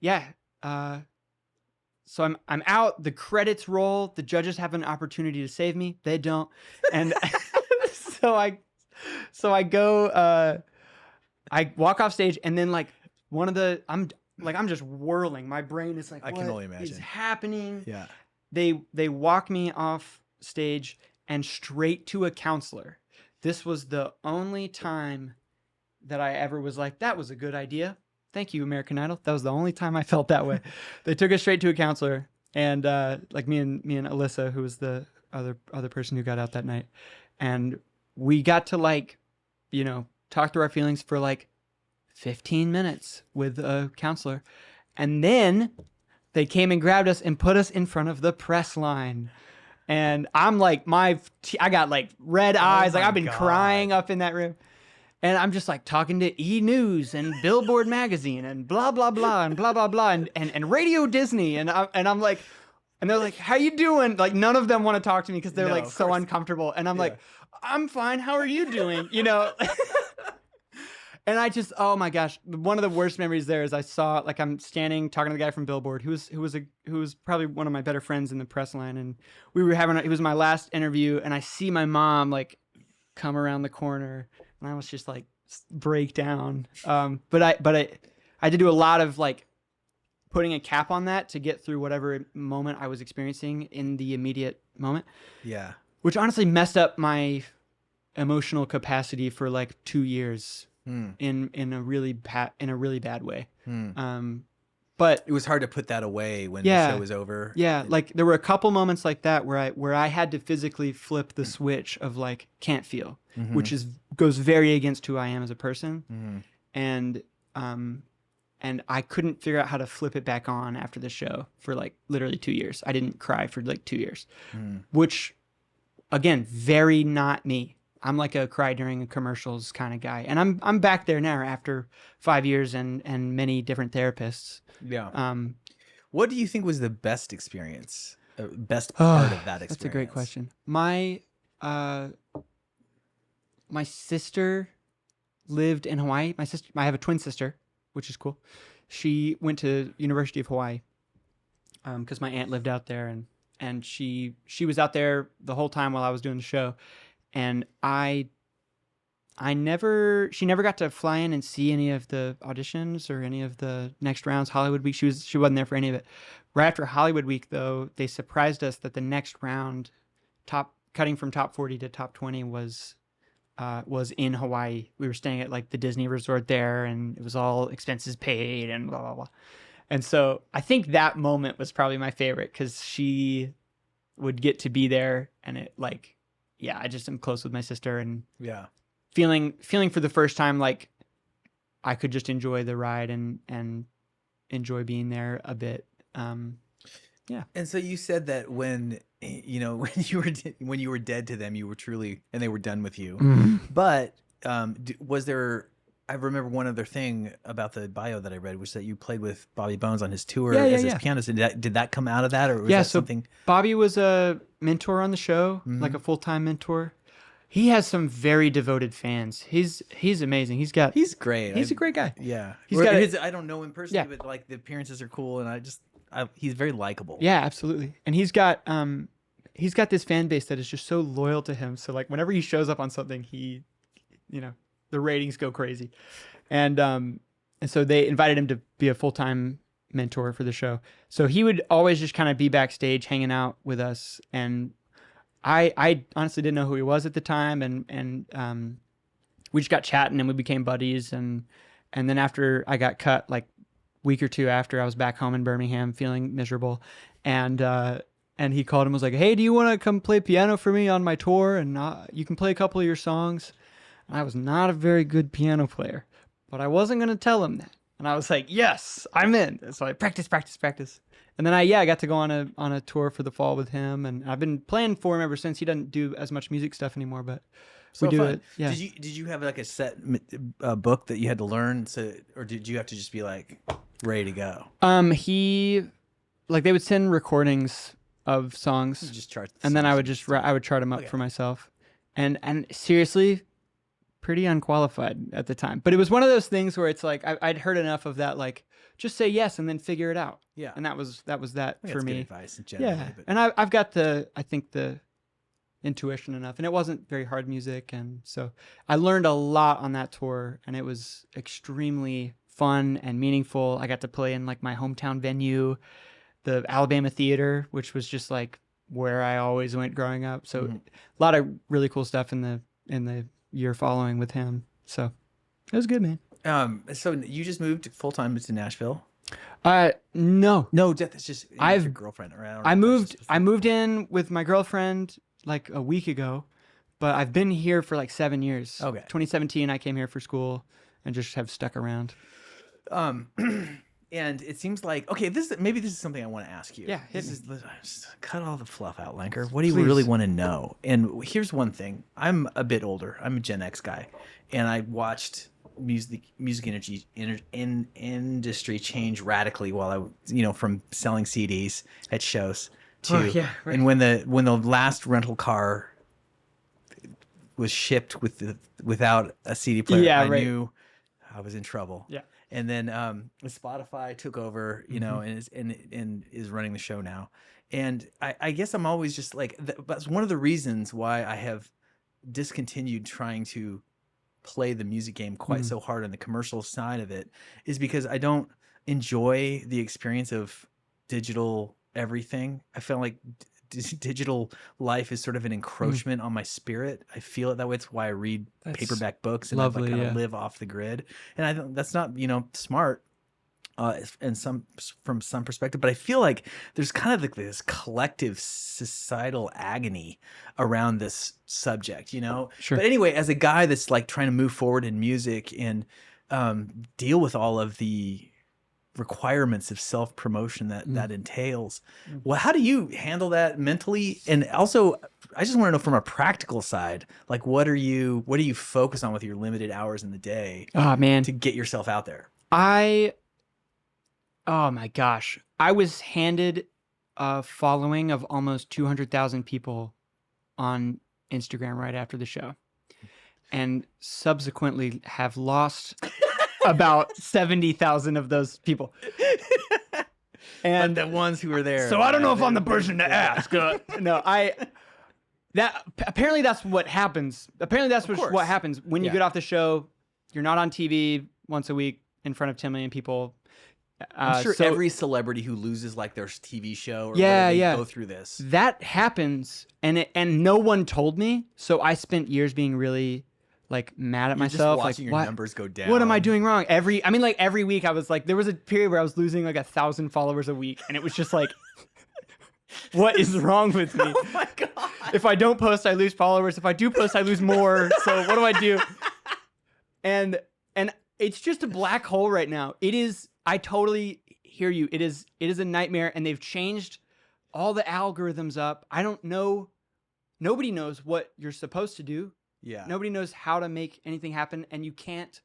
so I'm out, the credits roll, the judges have an opportunity to save me. They don't. And so I go, I walk off stage, and then like I'm just whirling. My brain is like, I can only imagine. What is happening? Yeah. They walk me off stage and straight to a counselor. This was the only time that I ever was like, that was a good idea. Thank you, American Idol. That was the only time I felt that way. They took us straight to a counselor, and like me and Alyssa, who was the other person who got out that night, and we got to like, talk through our feelings for like 15 minutes with a counselor, and then they came and grabbed us and put us in front of the press line. And I'm like, I got like red eyes. Like I've been crying up in that room. And I'm just like talking to E! News and Billboard magazine and blah, blah, blah, and blah, blah, blah, and Radio Disney. And I'm like, and they're like, how you doing? Like none of them want to talk to me because they're like so uncomfortable. And I'm like, I'm fine. How are you doing? And I just, oh my gosh, one of the worst memories there is I saw, like, I'm standing talking to the guy from Billboard, who was probably one of my better friends in the press line, and it was my last interview, and I see my mom like come around the corner, and I was just like break down. But I had to do a lot of like putting a cap on that to get through whatever moment I was experiencing in the immediate moment. Yeah, which honestly messed up my emotional capacity for like 2 years. In a really bad way. But it was hard to put that away when the show was over. Yeah, like there were a couple moments like that where I had to physically flip the switch of like can't feel, which goes very against who I am as a person. And I couldn't figure out how to flip it back on after the show for like literally 2 years. I didn't cry for like 2 years, which again, very not me. I'm like a cry during commercials kind of guy. And I'm back there now after 5 years and many different therapists. Yeah. What do you think was the best experience? Best part of that experience? That's a great question. My sister lived in Hawaii. I have a twin sister, which is cool. She went to University of Hawaii because my aunt lived out there, and she was out there the whole time while I was doing the show. And she never got to fly in and see any of the auditions or any of the next rounds. Hollywood Week, she wasn't there for any of it. Right after Hollywood Week, though, they surprised us that the next round, cutting from top 40 to top 20 was in Hawaii. We were staying at like the Disney resort there, and it was all expenses paid and blah, blah, blah. And so I think that moment was probably my favorite because she would get to be there, and it like, yeah, I just am close with my sister, and feeling for the first time like I could just enjoy the ride and enjoy being there a bit. Yeah. And so you said that when you were dead to them, you were truly, and they were done with you. But was there? I remember one other thing about the bio that I read was that you played with Bobby Bones on his tour as his pianist. Did that come out of that, or was that something? Bobby was a mentor on the show, like a full-time mentor. He has some very devoted fans. He's amazing. He's great. He's a great guy. Yeah. I don't know him personally, but like the appearances are cool, and he's very likable. Yeah, absolutely. And he's got this fan base that is just so loyal to him. So like whenever he shows up on something, the ratings go crazy. And so they invited him to be a full-time mentor for the show. So he would always just kind of be backstage hanging out with us. And I honestly didn't know who he was at the time. And we just got chatting, and we became buddies. And then after I got cut, like week or two after, I was back home in Birmingham feeling miserable. And he called and was like, hey, do you want to come play piano for me on my tour? And you can play a couple of your songs. I was not a very good piano player, but I wasn't going to tell him that. And I was like, yes, I'm in. So I practice. And then I got to go on a tour for the fall with him. And I've been playing for him ever since. He doesn't do as much music stuff anymore, but we do it. Yeah. Did you have like a set book that you had to learn? Or did you have to just be like ready to go? like they would send recordings of songs, You just chart the and then I songs would and just stuff. I would chart them up Okay. for myself, and seriously, pretty unqualified at the time. But it was one of those things where it's like I'd heard enough of that, like just say yes and then figure it out. Yeah. And that was that I think for that's good me. advice generally. Yeah, But and I've got I think the intuition enough, and it wasn't very hard music, and so I learned a lot on that tour, and it was extremely fun and meaningful. I got to play in like my hometown venue, the Alabama Theater, which was just like where I always went growing up. So Mhm. a lot of really cool stuff in the year following with him. So it was good, man. so you just moved full time to Nashville? No, No, that's just your I've- girlfriend. Or I moved. moved in with my girlfriend like a week ago, but I've been here for like 7 years. Okay. 2017, I came here for school and just have stuck around. And it seems like okay. This is something I want to ask you. Yeah, hit this me. is just cut all the fluff out, Lanker. What do you Please. really want to know? And here's one thing. I'm a bit older. I'm a Gen X guy, and I watched music industry change radically while from selling CDs at shows to Oh, yeah, right. and when the last rental car was shipped without a CD player, Yeah, I right. knew I was in trouble. Yeah. And then Spotify took over, and is running the show now. And I guess I'm always just like that's one of the reasons why I have discontinued trying to play the music game quite so hard on the commercial side of it is because I don't enjoy the experience of digital everything. I feel like digital life is sort of an encroachment on my spirit. I feel it that way. It's why I read That's paperback books and lovely, I kind yeah. of live off the grid. And I think that's not, smart and from some perspective, but I feel like there's kind of like this collective societal agony around this subject, Sure. But anyway, as a guy that's like trying to move forward in music and deal with all of the requirements of self-promotion that entails. Well, how do you handle that mentally? And also, I just want to know from a practical side, like what do you focus on with your limited hours in the day Oh, man. to get yourself out there? Oh my gosh. I was handed a following of almost 200,000 people on Instagram right after the show, and subsequently have lost about 70,000 of those people. And the ones who were there. So I don't know if I'm the person to ask. No, apparently that's what happens. Apparently that's Of course. what happens when you Yeah. get off the show. You're not on TV once a week in front of 10 million people. I'm sure so every celebrity who loses like their TV show or Yeah, whatever, they yeah. go through this. that happens, and no one told me. So I spent years being really like mad at You're myself. just watching like, your what? numbers go down. What am I doing wrong? Every week I was like, there was a period where I was losing like 1,000 followers a week, and it was just like, what is wrong with me? Oh my God. If I don't post, I lose followers. If I do post, I lose more. So what do I do? And it's just a black hole right now. It is. I totally hear you. It is a nightmare, and they've changed all the algorithms up. I don't know. Nobody knows what you're supposed to do. Yeah. Nobody knows how to make anything happen, and you can't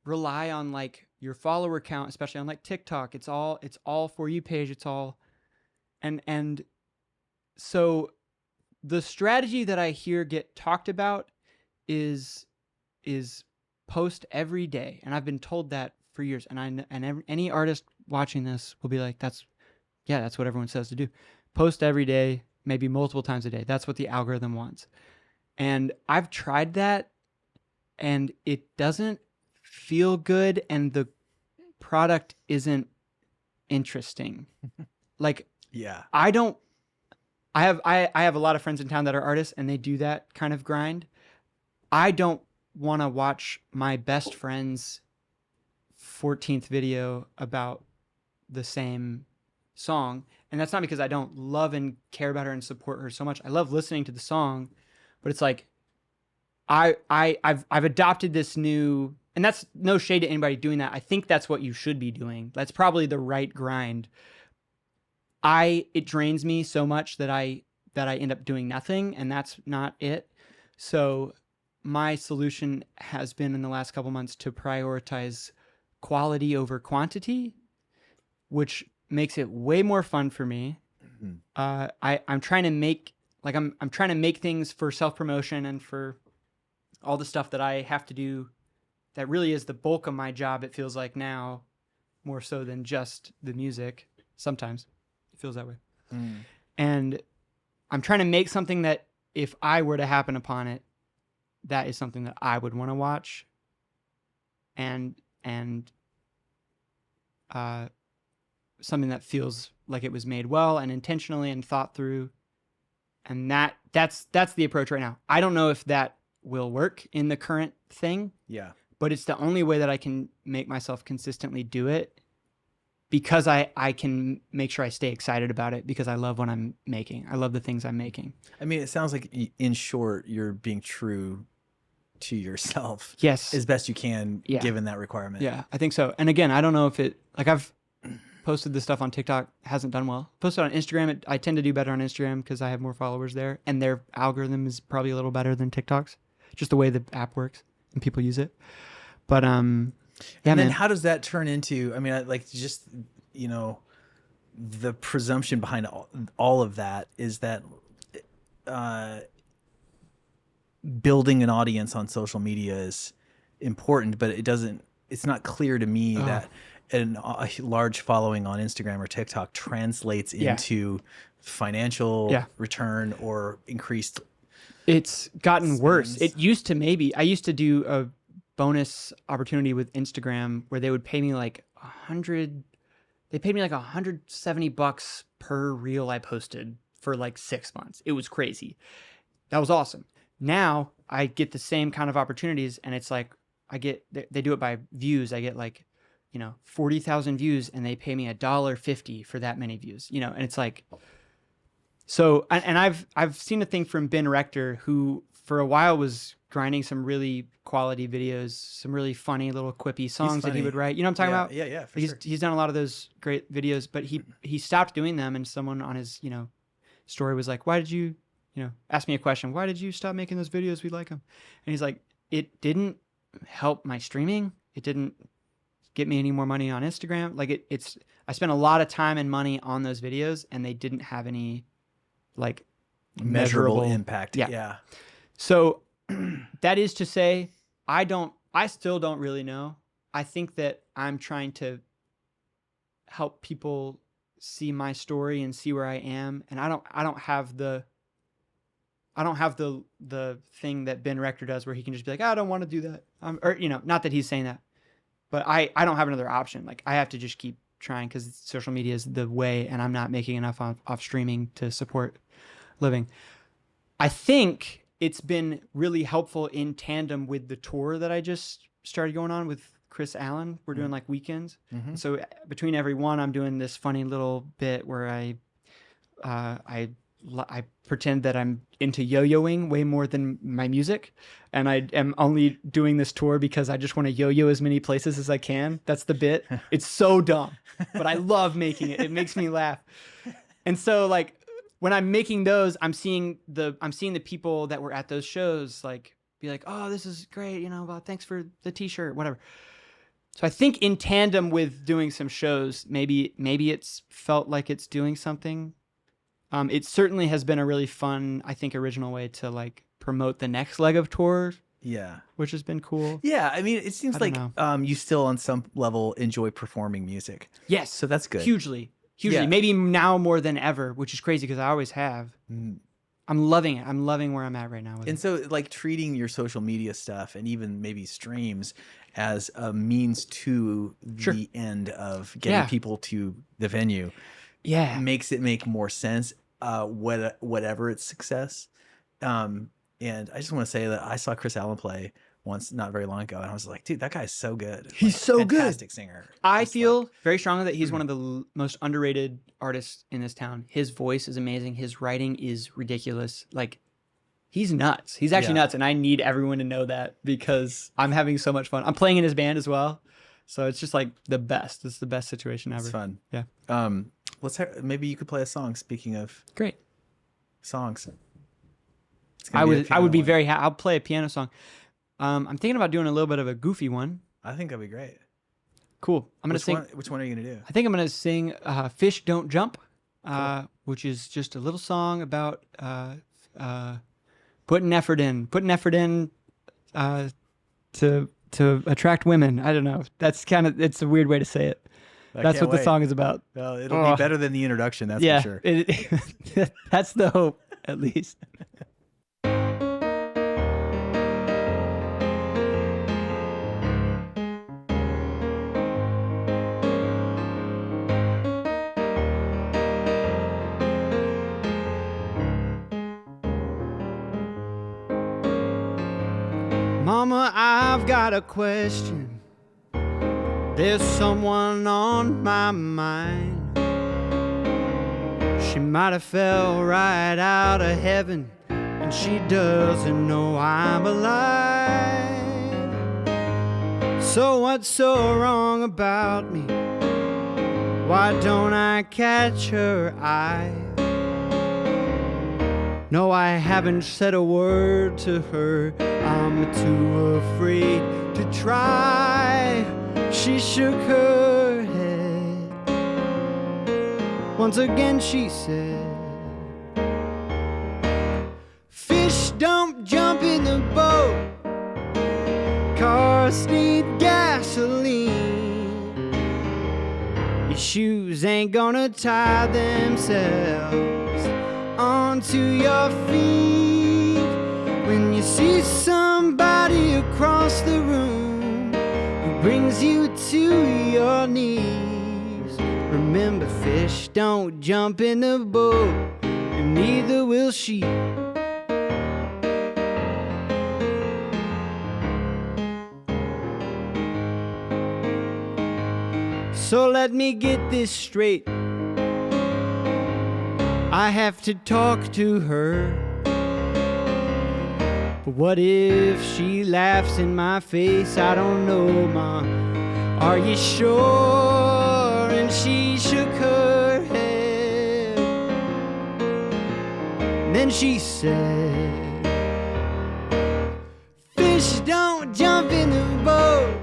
rely on like your follower count, especially on like TikTok. It's all for you page. It's all, and so the strategy that I hear get talked about is post every day, and I've been told that for years. And any artist watching this will be like, that's what everyone says to do. Post every day, maybe multiple times a day. That's what the algorithm wants. And I've tried that, and it doesn't feel good, and the product isn't interesting. Like, Yeah. I have a lot of friends in town that are artists, and they do that kind of grind. I don't want to watch my best friend's 14th video about the same song. And that's not because I don't love and care about her and support her so much. I love listening to the song, but it's like I've adopted this new, and that's no shade to anybody doing that. I think that's what you should be doing. That's probably the right grind. It drains me so much that I end up doing nothing, and that's not it. So my solution has been in the last couple months to prioritize quality over quantity, which makes it way more fun for me. I'm trying to make I'm trying to make things for self-promotion and for all the stuff that I have to do that really is the bulk of my job, it feels like now, more so than just the music. Sometimes it feels that way. And I'm trying to make something that if I were to happen upon it, that is something that I would want to watch and something that feels like it was made well and intentionally and thought through. And that's the approach right now. I don't know if that will work in the current thing. Yeah. But it's the only way that I can make myself consistently do it, because I can make sure I stay excited about it, because I love what I'm making. I love the things I'm making. I mean, it sounds like, in short, you're being true to yourself. Yes. As best you can, given that requirement. Yeah, I think so. And again, I don't know if it, like, I've posted this stuff on TikTok, hasn't done well. Posted on Instagram, I tend to do better on Instagram because I have more followers there, and their algorithm is probably a little better than TikTok's, just the way the app works and people use it. But yeah, and then man. How does that turn into? I mean, like, just, you know, the presumption behind all of that is that building an audience on social media is important, but it's not clear to me that a large following on Instagram or TikTok translates into financial return or increased. It's gotten worse. It used to I used to do a bonus opportunity with Instagram where they would pay me like $170 per reel I posted for like 6 months. It was crazy. That was awesome. Now I get the same kind of opportunities, and it's like they do it by views. I get like, 40,000 views, and they pay me $1.50 for that many views, and it's like, so, and I've seen a thing from Ben Rector, who for a while was grinding some really quality videos, some really funny little quippy songs that he would write. You know what I'm talking about? Yeah, for sure. He's done a lot of those great videos, but he stopped doing them, and someone on his, story was like, why did you, ask me a question. Why did you stop making those videos? We like them. And he's like, it didn't help my streaming. It didn't get me any more money on Instagram. Like I spent a lot of time and money on those videos, and they didn't have any like measurable impact. Yeah. So that is to say, I still don't really know. I think that I'm trying to help people see my story and see where I am. And I don't have the thing that Ben Rector does where he can just be like, I don't want to do that. Or, not that he's saying that, but I don't have another option. Like, I have to just keep trying because social media is the way, and I'm not making enough off streaming to support living. I think it's been really helpful in tandem with the tour that I just started going on with Chris Allen. We're doing like weekends. Mm-hmm. So between every one, I'm doing this funny little bit where I pretend that I'm into yo-yoing way more than my music. And I am only doing this tour because I just want to yo-yo as many places as I can. That's the bit. It's so dumb, but I love making it. It makes me laugh. And so like when I'm making those, I'm seeing the people that were at those shows like be like, oh, this is great. Well, thanks for the t-shirt, whatever. So I think in tandem with doing some shows, maybe it's felt like it's doing something. It certainly has been a really fun, I think, original way to like promote the next leg of tour. Yeah. Which has been cool. Yeah. I mean, it seems like you still on some level enjoy performing music. Yes. So that's good. Hugely. Yeah. Maybe now more than ever, which is crazy because I always have. I'm loving it. I'm loving where I'm at right now. And so like treating your social media stuff and even maybe streams as a means to the end of getting people to the venue. Yeah. Makes it make more sense. Whatever its success. And I just want to say that I saw Chris Allen play once not very long ago, and I was like, dude, that guy's so good. He's so good. Fantastic singer. I feel very strongly that he's one of the most underrated artists in this town. His voice is amazing. His writing is ridiculous. Like, he's nuts. He's actually nuts, and I need everyone to know that because I'm having so much fun. I'm playing in his band as well, so it's just like the best. It's the best situation ever. It's fun. Yeah. Maybe you could play a song. Speaking of songs, I would be very happy. I'll play a piano song. I'm thinking about doing a little bit of a goofy one. I think that'd be great. Cool. I'm gonna sing. Which one are you gonna do? I think I'm gonna sing "Fish Don't Jump," which is just a little song about putting effort in to attract women. I don't know. That's it's a weird way to say it. That's what the song is about. Well, it'll be better than the introduction, that's for sure. That's the hope, at least. Mama, I've got a question. There's someone on my mind. She might have fell right out of heaven, and she doesn't know I'm alive. So what's so wrong about me? Why don't I catch her eye? No, I haven't said a word to her. I'm too afraid to try. She shook her head. Once again she said, fish don't jump in the boat. Cars need gasoline. Your shoes ain't gonna tie themselves onto your feet. When you see somebody across the room who brings you to your knees, remember, fish don't jump in the boat, and neither will she. So let me get this straight. I have to talk to her. But what if she laughs in my face? I don't know, Mom. Are you sure? And she shook her head. And then she said, fish don't jump in the boat.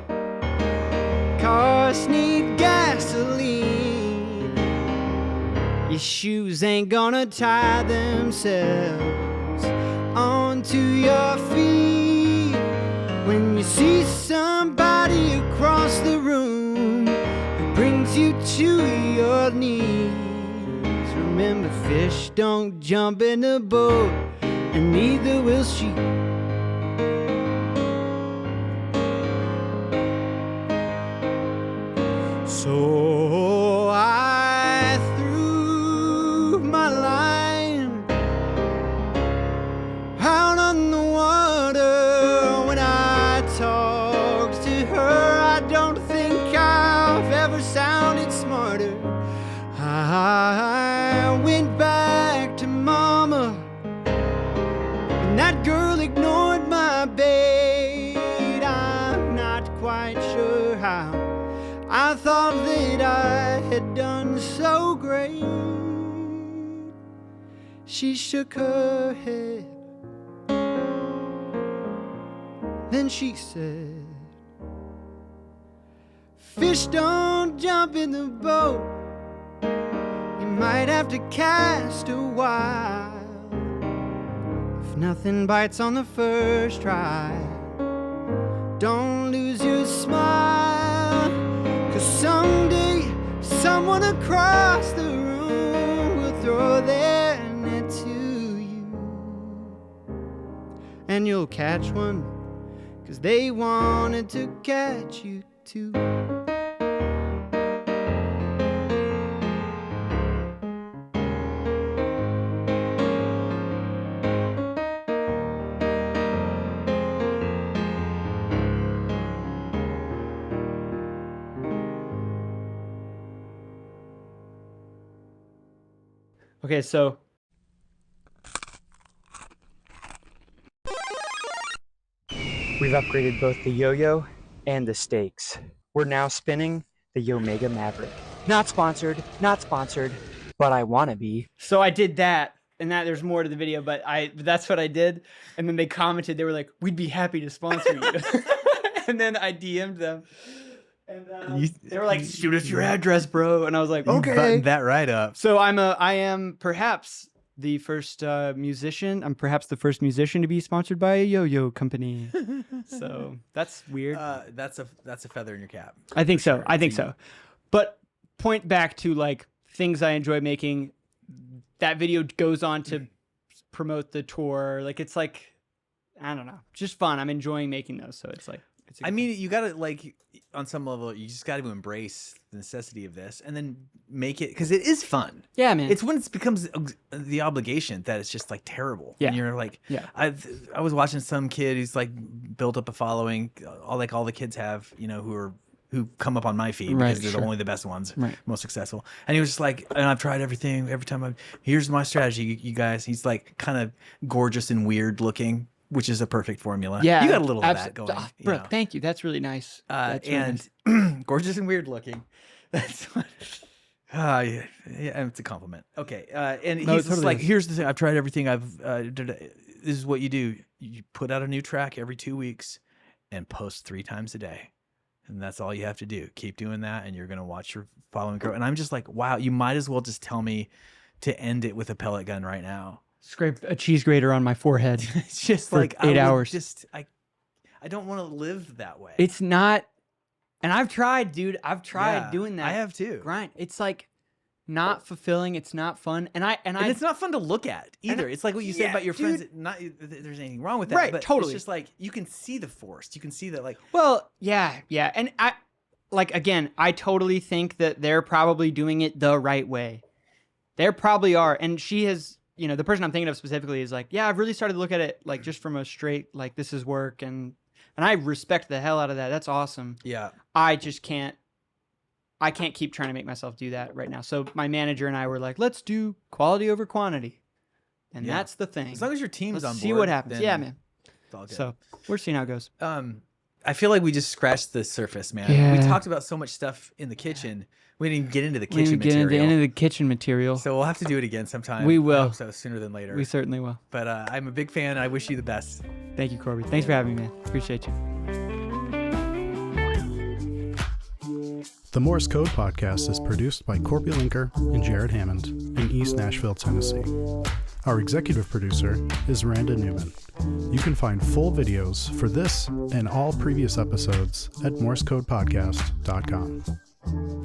Cars need gasoline. Your shoes ain't gonna tie themselves onto your feet. When you see somebody across the room who brings you to your knees, remember, fish don't jump in the boat, and neither will she. So I threw my line out on the water. When I talked to her, I don't think I've ever sounded smarter. I went back to Mama, and that girl ignored my bait. I'm not quite sure how. I thought that I had done so great. She shook her head. Then she said, fish don't jump in the boat. You might have to cast a while. If nothing bites on the first try, don't lose your smile. 'Cause someday someone across the room will throw their net to you, and you'll catch one, 'cause they wanted to catch you too. Okay, so we've upgraded both the yo-yo and the stakes. We're now spinning the Yomega Maverick. Not sponsored, but I wanna be. So I did that, and that there's more to the video, but that's what I did. And then they commented, they were like, we'd be happy to sponsor you. And then I DM'd them. And they were like, shoot us your address, bro. And I was like, You okay. buttoned that right up. So I am perhaps the first musician. I'm perhaps the first musician to be sponsored by a yo-yo company. So that's weird. That's a feather in your cap. I think so. sure. I think so. But point back to like things I enjoy making. That video goes on to promote the tour. Like it's like, I don't know, just fun. I'm enjoying making those. So it's like, I mean, you gotta like on some level, you just gotta embrace the necessity of this, and then make it because it is fun. yeah, man. It's when it becomes the obligation that it's just like terrible. Yeah. And you're like, Yeah. I was watching some kid who's like built up a following, all the kids have, who come up on my feed Right, because they're sure. only the best ones, Right. most successful. And he was just like, and I've tried everything. Every time here's my strategy, you guys. He's like kind of gorgeous and weird looking, which is a perfect formula. Yeah, you got a little of that going. Bro, thank you. That's really nice. That's really And nice. gorgeous and weird looking. That's what. Yeah, it's a compliment. Okay, and No, it he's just totally like, is. here's the thing. I've tried everything. This is what you do. You put out a new track every 2 weeks, and post 3 times a day, and that's all you have to do. Keep doing that, and you're gonna watch your following grow. And I'm just like, wow, you might as well just tell me to end it with a pellet gun right now. Scrape a cheese grater on my forehead. It's just For like 8 hours. I don't want to live that way. It's not, and I've tried, dude. I've tried Yeah, doing that. I have too. Grind. It's like not fulfilling. It's not fun. And it's not fun to look at either. It's like what you said about your friends. dude. Not that there's anything wrong with that, Right, but totally. it's just like you can see the force. You can see that, like, Well, yeah. And again, I totally think that they're probably doing it the right way. There probably are. And she has, the person I'm thinking of specifically is like, yeah, I've really started to look at it like just from a straight, like this is work. And I respect the hell out of that. That's awesome. yeah, I just can't keep trying to make myself do that right now. So my manager and I were like, let's do quality over quantity. And Yeah. that's the thing. as long as your team's Let's on board, see what happens. then Yeah, man. it's all good. So we're seeing how it goes. I feel like we just scratched the surface, man. Yeah. We talked about so much stuff in the kitchen. We didn't even get into the We kitchen didn't get into material. the end of the kitchen material. So we'll have to do it again sometime. We will. I hope so, sooner than later. We certainly will. But I'm a big fan. I wish you the best. Thank you, Corby. Thanks for having me, man. Appreciate you. The Morse Code podcast is produced by Corby Linker and Jared Hammond in East Nashville, Tennessee. Our executive producer is Randa Newman. You can find full videos for this and all previous episodes at morsecodepodcast.com.